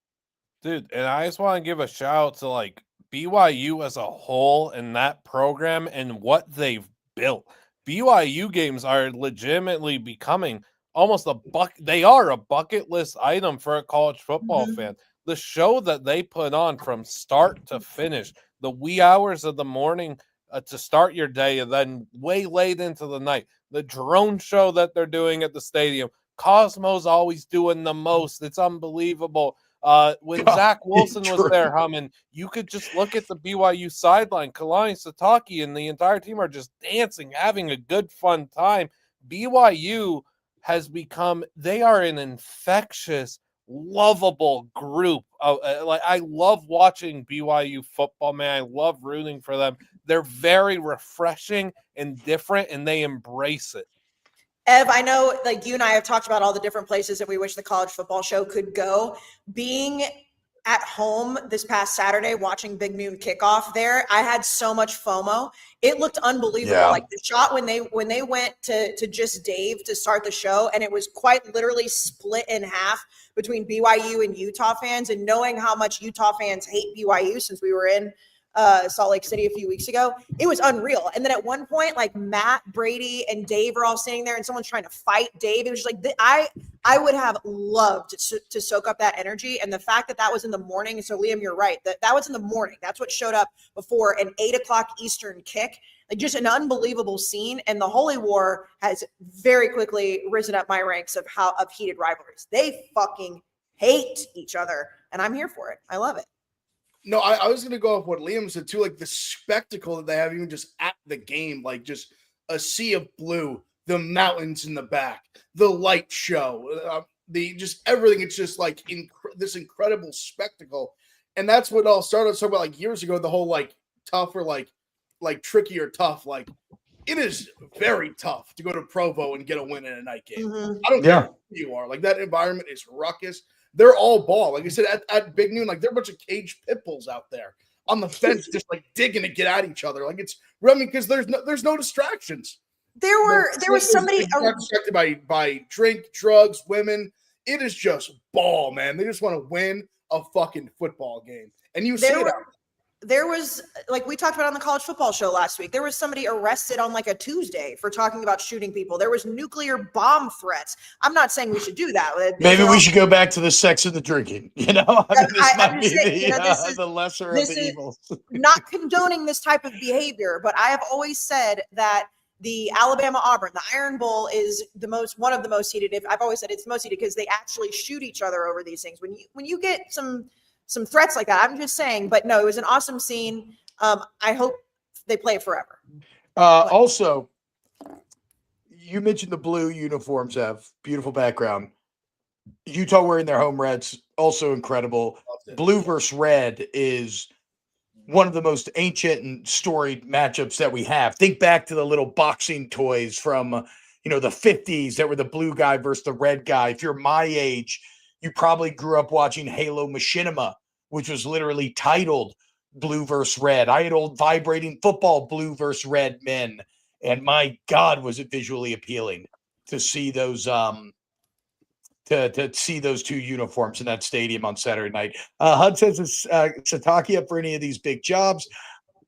Dude, and I just want to give a shout out to like BYU as a whole and that program and what they've built. BYU games are legitimately becoming almost they are a bucket list item for a college football fan. The show that they put on from start to finish, the wee hours of the morning to start your day, and then way late into the night. The drone show that they're doing at the stadium. Cosmo's always doing the most. It's unbelievable. When God, Zach Wilson was true. there humming, you could just look at the BYU sideline. Kalani Sitake and the entire team are just dancing, having a good, fun time. BYU has become, they are an infectious, lovable group. Like, I love watching BYU football, man. I love rooting for them. They're very refreshing and different, and they embrace it. Ev, I know like you and I have talked about all the different places that we wish the college football show could go. Being at home this past Saturday watching Big Noon kickoff there, I had so much FOMO. It looked unbelievable. Yeah. Like the shot when they went to just Dave to start the show, and it was quite literally split in half between BYU and Utah fans, and knowing how much Utah fans hate BYU since we were in Salt Lake City a few weeks ago, it was unreal. And then at one point, like Matt, Brady, and Dave are all standing there, and someone's trying to fight Dave. It was just like I would have loved to soak up that energy. And the fact that was in the morning. So Liam, you're right. That was in the morning. That's what showed up before an 8:00 Eastern kick. Like just an unbelievable scene. And the Holy War has very quickly risen up my ranks of heated rivalries. They fucking hate each other, and I'm here for it. I love it. No, I was going to go off what Liam said too, like the spectacle that they have even just at the game, like just a sea of blue, the mountains in the back, the light show, the just everything. It's just like this incredible spectacle. And that's what all started talking about like years ago, the whole like tough or like tricky or tough. Like it is very tough to go to Provo and get a win in a night game. Mm-hmm. I don't care who you are. Like that environment is ruckus. They're all ball. Like I said, at Big Noon, like they're a bunch of caged pit bulls out there on the fence, just like digging to get at each other. Like it's, I mean, because there's no distractions. There was somebody distracted by drink, drugs, women. It is just ball, man. They just want to win a fucking football game. And you see that. There was, like we talked about on the college football show last week, there was somebody arrested on like a Tuesday for talking about shooting people. There was nuclear bomb threats. I'm not saying we should do that. Maybe we should go back to the sex and the drinking. You know, I mean, this might be the lesser of the evils. Not condoning this type of behavior, but I have always said that the Alabama-Auburn, the Iron Bowl is one of the most heated. I've always said it's the most heated because they actually shoot each other over these things. When you get some threats like that, I'm just saying, but no, it was an awesome scene. I hope they play it forever. Also, you mentioned the blue uniforms have beautiful background. Utah wearing their home reds, also incredible. Blue versus red is one of the most ancient and storied matchups that we have. Think back to the little boxing toys from, the 50s that were the blue guy versus the red guy. If you're my age, you probably grew up watching Halo Machinima, which was literally titled Blue versus Red. I had old vibrating football blue versus red men, and my God, was it visually appealing to see those to see those two uniforms in that stadium on Saturday night. Hud says, is Sitake up for any of these big jobs?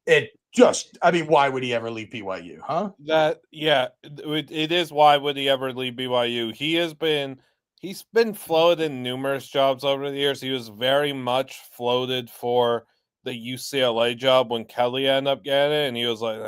Why would he ever leave BYU, huh? It is why would he ever leave BYU? He's been floated in numerous jobs over the years. He was very much floated for the UCLA job when Kelly ended up getting it, and he was like,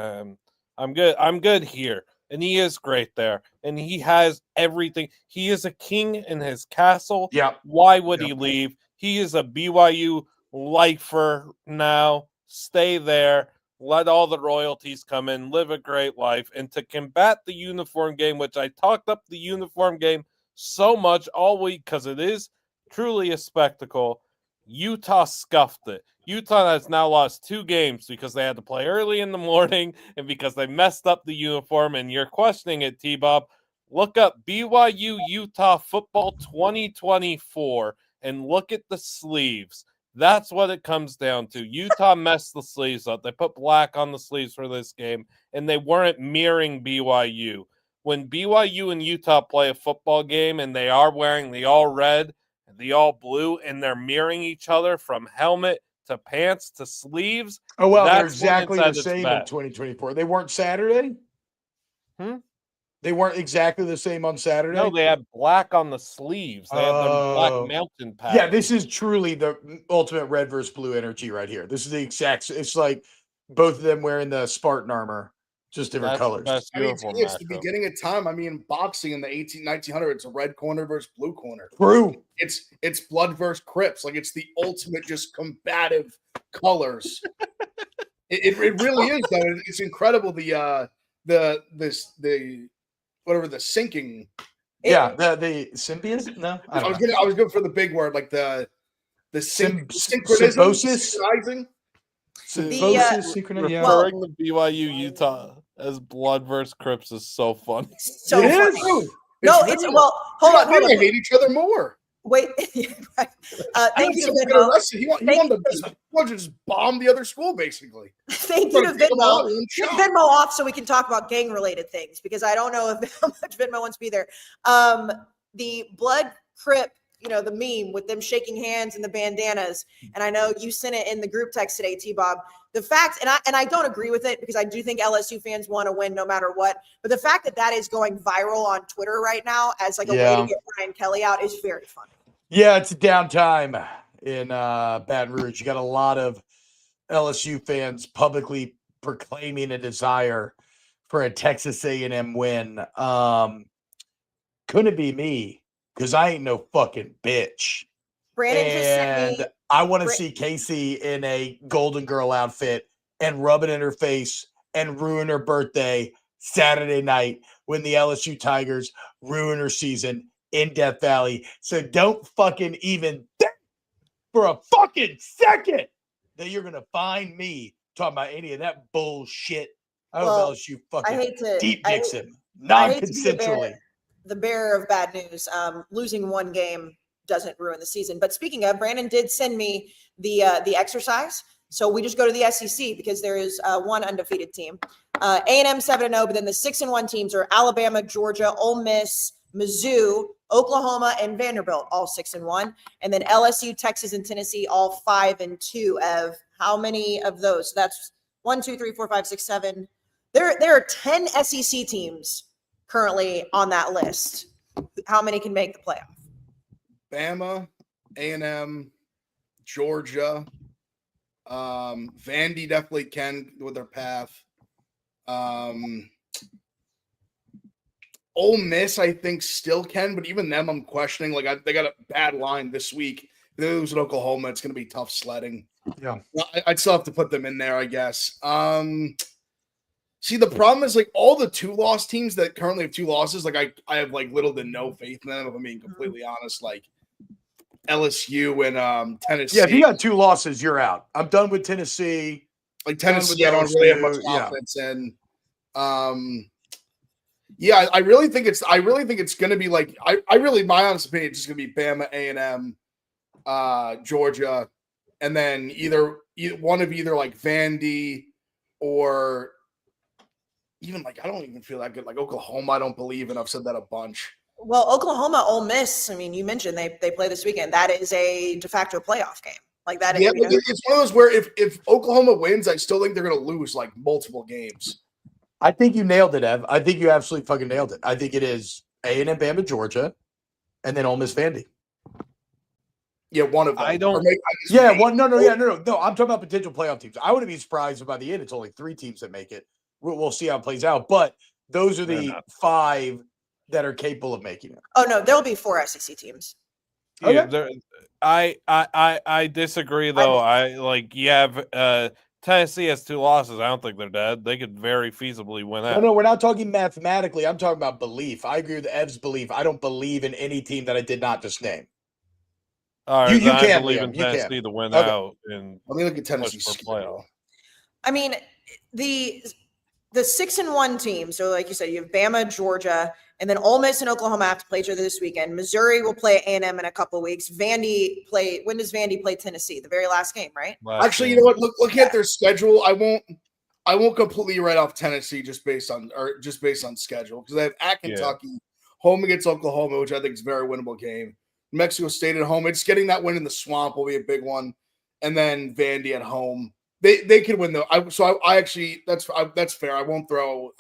I'm good. I'm good here. And he is great there. And he has everything. He is a king in his castle. Yeah. Why would he leave? He is a BYU lifer now. Stay there. Let all the royalties come in. Live a great life. And to combat the uniform game, which I talked up the uniform game so much all week because it is truly a spectacle, Utah scuffed it. Utah has now lost 2 games because they had to play early in the morning and because they messed up the uniform. And you're questioning it, T-Bob. Look up BYU Utah football 2024 and look at the sleeves. That's what it comes down to. Utah messed the sleeves up. They put black on the sleeves for this game, and they weren't mirroring BYU. When BYU and Utah play a football game and they are wearing the all red and the all blue and they're mirroring each other from helmet to pants to sleeves. Oh, well, they're exactly the same in 2024. They weren't Saturday? They weren't exactly the same on Saturday? No, they had black on the sleeves. They had the black mountain patterns. Yeah, this is truly the ultimate red versus blue energy right here. This is the exact – it's like both of them wearing the Spartan armor, just different That's the colors. best I mean, uniform it's the matchup. beginning of time. I mean, boxing in the 1900s, it's a red corner versus blue corner. True. It's blood versus Crips. Like, it's the ultimate just combative colors. it really is, though. It's incredible. The whatever the sinking. Yeah, the symbiont? No, I was good for the big word, like the synchronism, symbiosis? synchronizing. Symbiosis, synchronizing. Yeah. Referring to BYU Utah as blood versus Crips is so funny. So It funny. is. True. No, real. it's well. Hold on. They hate each other more. Wait. Right. Thank you to Get Venmo. arrested. He wanted to just bomb the other school, basically. Thank you to Take them all Venmo. in one Get shot. Venmo off so we can talk about gang-related things because I don't know how much Venmo wants to be there. The blood Crip, the meme with them shaking hands and the bandanas, and I know you sent it in the group text today, T-Bob. The fact, and I don't agree with it because I do think LSU fans want to win no matter what. But the fact that is going viral on Twitter right now as like a way to get Brian Kelly out is very funny. Yeah, it's a downtime in Baton Rouge. You got a lot of LSU fans publicly proclaiming a desire for a Texas A&M win. Couldn't be me because I ain't no fucking bitch. Brandon just sent me. I want to see Kayce in a Golden Girl outfit and rub it in her face and ruin her birthday Saturday night when the LSU Tigers ruin her season in Death Valley. So don't fucking even think for a fucking second that you're going to find me talking about any of that bullshit. I hope LSU fucking deep dicks him non-consensually. The bearer of bad news. Losing one game doesn't ruin the season. But speaking of, Brandon did send me the exercise. So we just go to the SEC because there is one undefeated team. A&M 7-0, but then the 6-1 teams are Alabama, Georgia, Ole Miss, Mizzou, Oklahoma, and Vanderbilt, all 6-1. And then LSU, Texas, and Tennessee, all 5-2. Of how many of those? So that's 1, 2, 3, 4, 5, 6, 7. There are 10 SEC teams currently on that list. How many can make the playoff? Bama, A&M, Georgia, Vandy definitely can with their path. Ole Miss, I think, still can, but even them, I'm questioning. Like, they got a bad line this week. If they lose at Oklahoma, it's going to be tough sledding. Yeah, I'd still have to put them in there, I guess. See, the problem is, like, all the 2-loss teams that currently have 2 losses, like, I have, like, little to no faith in them, if I'm being completely honest. Like, LSU and Tennessee. Yeah, if you got 2 losses, you're out. I'm done with Tennessee. Like, Tennessee, I don't really have much confidence in. Yeah, I really think it's going to be like my honest opinion, it's just going to be Bama, A&M, Georgia, and then either one of like Vandy or even like I don't even feel that good. Like Oklahoma, I don't believe in. I've said that a bunch. Well, Oklahoma, Ole Miss. I mean, you mentioned they play this weekend. That is a de facto playoff game. Like that. Yeah, but it's one of those where if Oklahoma wins, I still think they're going to lose like multiple games. I think you nailed it, Ev. I think you absolutely fucking nailed it. I think it is A&M, Bama, Georgia, and then Ole Miss, Vandy. Yeah, one of them. I don't. Yeah, one. No. I'm talking about potential playoff teams. I wouldn't be surprised if by the end it's only 3 teams that make it. We'll see how it plays out. But those are the 5 that are capable of making it. Oh no, there'll be 4 SEC teams. Okay. I disagree though. You have Tennessee has 2 losses. I don't think they're dead. They could very feasibly win out. No, we're not talking mathematically. I'm talking about belief. I agree with Ev's belief. I don't believe in any team that I did not just name. All right, you I can't believe in Tennessee to win out and let me look at Tennessee for playoff. I mean, the 6-1 team. So, like you said, you have Bama, Georgia, and then Ole Miss and Oklahoma have to play each other this weekend. Missouri will play A&M in a couple of weeks. When does Vandy play Tennessee? The very last game, right? Actually, you know what? Looking at their schedule, I won't completely write off Tennessee just based on schedule because they have at Kentucky, home against Oklahoma, which I think is a very winnable game. Mexico State at home. It's getting that win in the swamp will be a big one, and then Vandy at home. They could win though. I actually that's fair. I won't throw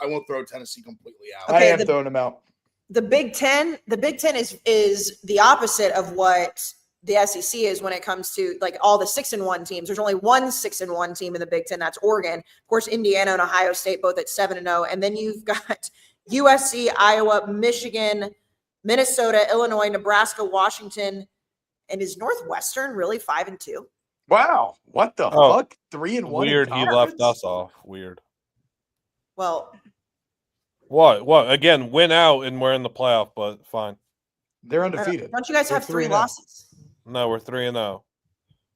Tennessee completely out. Okay, I am throwing them out. The Big Ten is the opposite of what the SEC is when it comes to like all the 6-1 teams. There's only one 6-1 team in the Big Ten. That's Oregon. Of course, Indiana and Ohio State both at 7-0. And then you've got USC, Iowa, Michigan, Minnesota, Illinois, Nebraska, Washington. And is Northwestern really 5-2? Wow. What the fuck? 3-1. Weird. He left us off. Weird. Well, what? Again, win out and we're in the playoff, but fine. They're undefeated. Don't you guys have 3 3-0. losses? No, we're 3-0.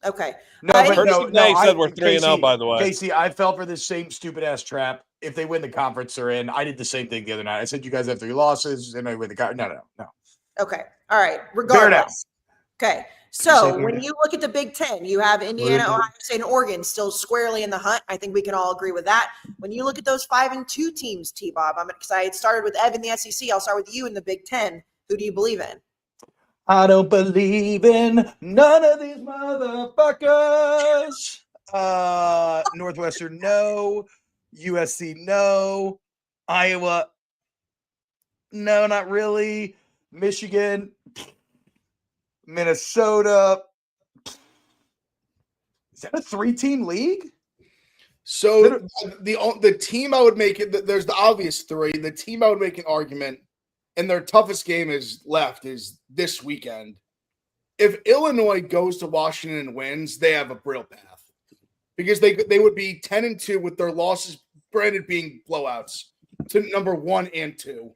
Okay. No, But but They said we're 3-0, by the way. Casey, I fell for this same stupid ass trap. If they win the conference, they're in. I did the same thing the other night. I said you guys have 3 losses and I win the conference. No. Okay. All right. Regardless. Okay. Say So fair when enough. you look at the Big Ten, you have Indiana, Ohio State, and Oregon still squarely in the hunt. I think we can all agree with that. When you look at those 5-2 teams, T-Bob, I'm excited. Started with Ev in the SEC. I'll start with you in the Big Ten. Who do you believe in? I don't believe in none of these motherfuckers. Northwestern, no. USC, no. Iowa, no, not really. Michigan, Minnesota. Is that a 3-team league? So the team I would make it. There's the obvious 3. The team I would make an argument, and their toughest game is this weekend. If Illinois goes to Washington and wins, they have a real path because they would be 10-2 with their losses, granted being blowouts, to number 1 and 2.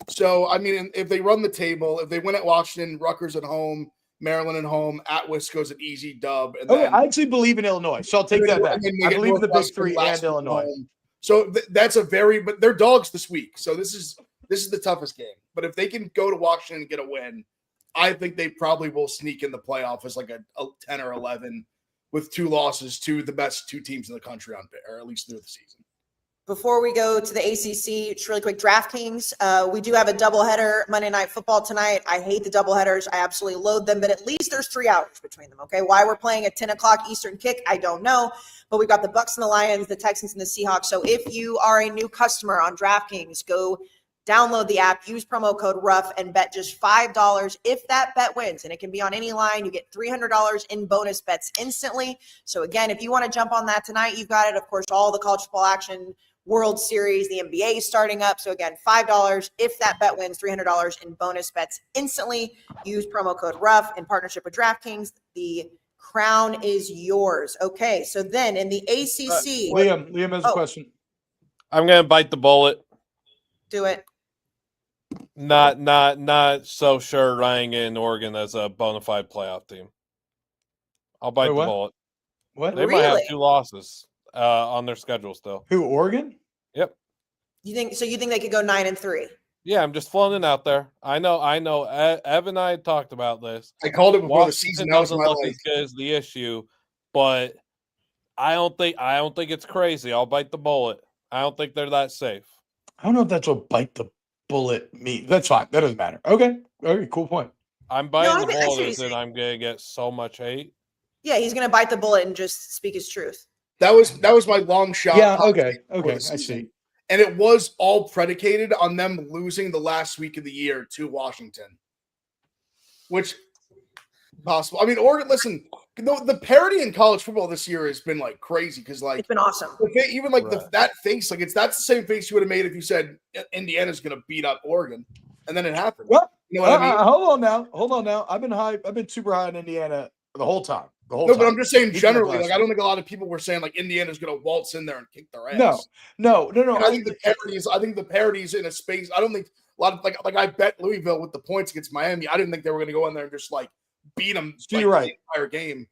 So I mean, if they run the table, if they win at Washington, Rutgers at home, Maryland at home, at Wisco's an easy dub. And Okay, then, I actually believe in Illinois, so I'll take that back. I believe in the Big 3 and Illinois. So that's but they're dogs this week. So this is the toughest game. But if they can go to Washington and get a win, I think they probably will sneak in the playoff as like a 10 or 11 with 2 losses to the best 2 teams in the country or at least through the season. Before we go to the ACC, just really quick, DraftKings. We do have a doubleheader Monday Night Football tonight. I hate the doubleheaders. I absolutely loathe them, but at least there's 3 hours between them, okay? Why we're playing a 10 o'clock Eastern kick, I don't know. But we've got the Bucs and the Lions, the Texans and the Seahawks. So if you are a new customer on DraftKings, go download the app, use promo code RUFF, and bet just $5. If that bet wins, and it can be on any line, you get $300 in bonus bets instantly. So again, if you want to jump on that tonight, you've got it. Of course, all the college football action, World Series, the NBA is starting up. So again, $5. If that bet wins, $300 in bonus bets instantly. Use promo code RUFF in partnership with DraftKings. The crown is yours. Okay, so then in the ACC. Liam has a question. I'm going to bite the bullet. Do it. Not so sure Ryan in Oregon as a bona fide playoff team. I'll bite the bullet. What? They might have 2 losses on their schedule still. Who, Oregon? Yep. You think they could go 9-3? Yeah, I'm just floating it out there. I know. Ev and I had talked about this. I called it before Washington the season. doesn't look as good as the issue, but I don't think it's crazy. I'll bite the bullet. I don't think they're that safe. I don't know if that's what bite the bullet means. That's fine. That doesn't matter. Okay, cool point. I'm biting the I see what bullet, he's and saying. I'm gonna get so much hate. Yeah, he's going to bite the bullet and just speak his truth. That was my long shot. Yeah. Okay. I see. And it was all predicated on them losing the last week of the year to Washington, which possible. I mean, Oregon. Listen, the parity in college football this year has been like crazy because like It's been awesome. even like that face, like that's the same face you would have made if you said Indiana's going to beat up Oregon, and then it happened. Well, you know what I mean? Hold on now. I've been super high in Indiana the whole time. No, but I'm just saying generally, like I don't think a lot of people were saying like Indiana's going to waltz in there and kick their ass. No. I think the parity's in a space. I don't think a lot of like I bet Louisville with the points against Miami. I didn't think they were going to go in there and just like beat them. You're right. The entire game.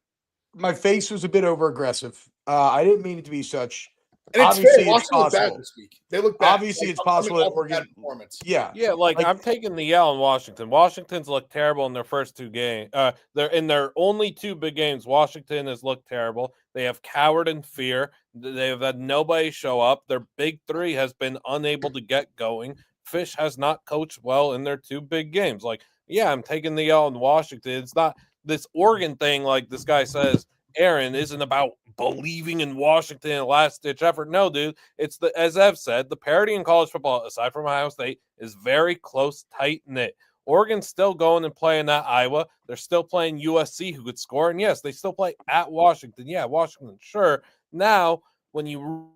My face was a bit over aggressive. I didn't mean it to be such. And it's Obviously, fair. it's Washington looked possible. bad this week. They look bad. Obviously, it's possible that Oregon performance. Yeah. Like I'm taking the L in Washington. Washington's looked terrible in their first 2 games. They're in their only 2 big games. Washington has looked terrible. They have cowered in fear. They have had nobody show up. Their big 3 has been unable to get going. Fish has not coached well in their 2 big games. Like, yeah, I'm taking the L in Washington. It's not this Oregon thing, like this guy says, Aaron, isn't about believing in Washington in a last-ditch effort. No, dude. It's as Ev said, the parity in college football, aside from Ohio State, is very close, tight-knit. Oregon's still going and playing at Iowa. They're still playing USC, who could score. And yes, they still play at Washington. Yeah, Washington, sure. Now, when you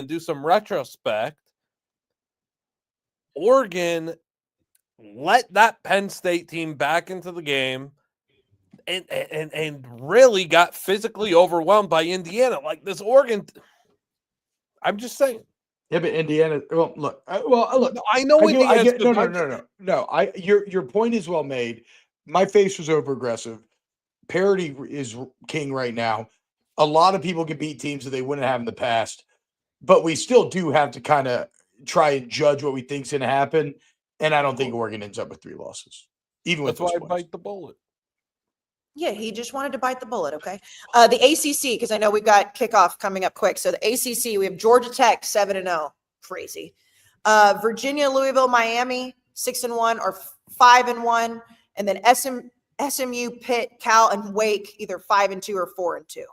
do some retrospect, Oregon let that Penn State team back into the game and really got physically overwhelmed by Indiana. Like this Oregon, I'm just saying. Yeah, but Indiana. Well, look. Look. No, I know Indiana's good. No. Your point is well made. My face was over aggressive. Parity is king right now. A lot of people can beat teams that they wouldn't have in the past, but we still do have to kind of try and judge what we think's going to happen. And I don't think Oregon ends up with 3 losses, even with That's why those I points. bite the bullet. Yeah, he just wanted to bite the bullet. Okay. The ACC, because I know we've got kickoff coming up quick. So the ACC, we have Georgia Tech 7-0, crazy. Virginia, Louisville, Miami 6-1 or 5-1, and then SMU, Pitt, Cal, and Wake either 5-2 or 4-2.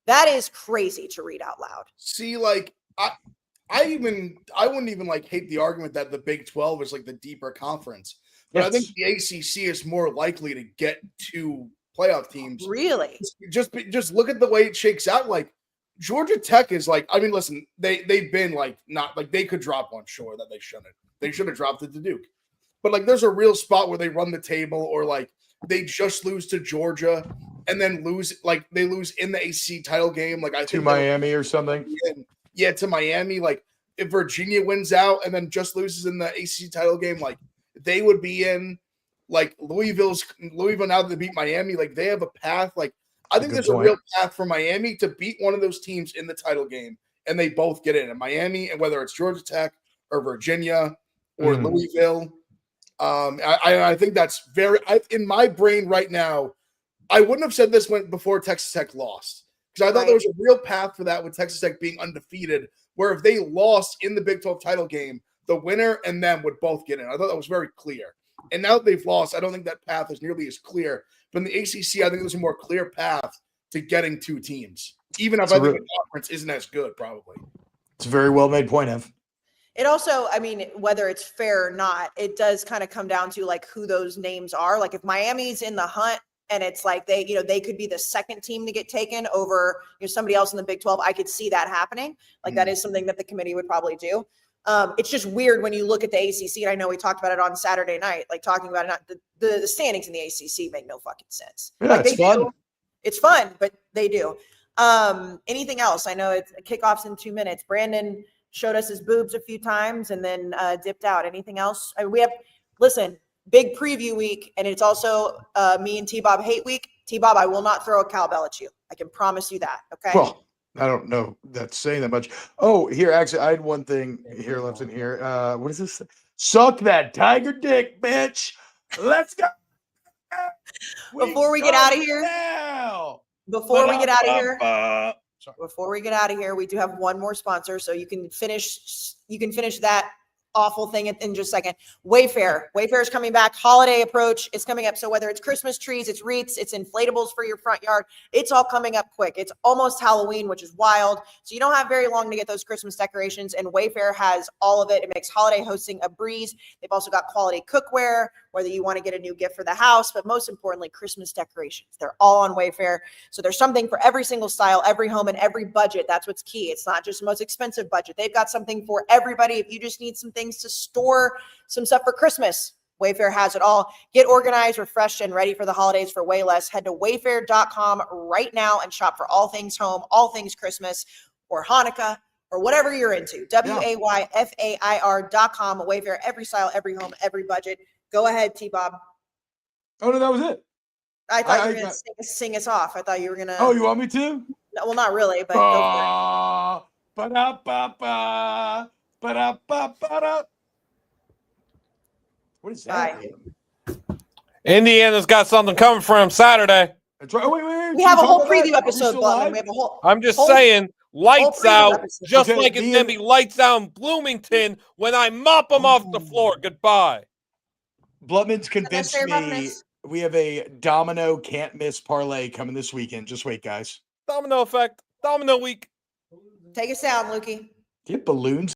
That is crazy to read out loud. See, like I wouldn't even like hate the argument that the Big 12 is like the deeper conference. But I think the ACC is more likely to get 2 playoff teams. Really? Just look at the way it shakes out. Like Georgia Tech is like, I mean, listen, they've been like not like they could drop one, sure, that they shouldn't. They should have dropped it to Duke. But like there's a real spot where they run the table or like they just lose to Georgia and then they lose in the ACC title game. Like I think to Miami or something. Yeah, to Miami. Like if Virginia wins out and then just loses in the ACC title game, like they would be in. Like Louisville now that they beat Miami, like they have a path. Like I think there's a real path for Miami to beat one of those teams in the title game, and they both get in. And Miami, and whether it's Georgia Tech or Virginia or Louisville, I think that's in my brain right now. I wouldn't have said this before Texas Tech lost because I thought there was a real path for that with Texas Tech being undefeated. Where if they lost in the Big 12 title game, the winner and them would both get in. I thought that was very clear. And now that they've lost, I don't think that path is nearly as clear. But in the ACC, I think there's a more clear path to getting 2 teams, even if I think the conference isn't as good, probably. It's a very well made point, Ev. It also, I mean, whether it's fair or not, it does kind of come down to like who those names are. Like if Miami's in the hunt and it's like they could be the second team to get taken over somebody else in the Big 12, I could see that happening. Like that is something that the committee would probably do. It's just weird when you look at the ACC, and I know we talked about it on Saturday night, like talking about it. The standings in the ACC make no fucking sense. Yeah, like it's fun. It's fun, but they do. Anything else? I know it's kickoffs in 2 minutes. Brandon showed us his boobs a few times and then dipped out. Anything else? I mean, listen, big preview week, and it's also me and T-Bob hate week. T-Bob, I will not throw a cowbell at you. I can promise you that. Okay. Well, I don't know that's saying that much. Oh, here, actually, I had one thing here left in here. What is this? Suck that tiger dick, bitch. Let's go. Before we get out of here, before we get out of here, we do have one more sponsor, so you can finish that awful thing in just a second. Wayfair is coming back. Holiday approach is coming up. So whether it's Christmas trees, it's wreaths, it's inflatables for your front yard, it's all coming up quick. It's almost Halloween, which is wild. So you don't have very long to get those Christmas decorations, and Wayfair has all of it. It makes holiday hosting a breeze. They've also got quality cookware, whether you want to get a new gift for the house, but most importantly, Christmas decorations. They're all on Wayfair. So there's something for every single style, every home, and every budget. That's what's key. It's not just the most expensive budget. They've got something for everybody. If you just need some things to store some stuff for Christmas, Wayfair has it all. Get organized, refreshed, and ready for the holidays for way less. Head to wayfair.com right now and shop for all things home, all things Christmas or Hanukkah or whatever you're into. WAYFAIR.com. Wayfair, every style, every home, every budget. Go ahead, T-Bob. Oh, no, that was it. I thought you were going to sing us off. I thought you were going to. Oh, you want me to? No, well, not really, but go for it. Ba-da-ba-ba. Ba-da-ba-ba-da. What is that? Indiana's got something coming for him Saturday. That's right. Wait. We have a whole preview episode, Bluntman. We have a whole. I'm just saying, lights out, episode. just like it's going to be lights out in Bloomington when I mop them off the floor. Goodbye. Blutman's convinced me we have a domino can't miss parlay coming this weekend. Just wait, guys. Domino effect. Domino week. Take us down, Lukey. Do you have balloons?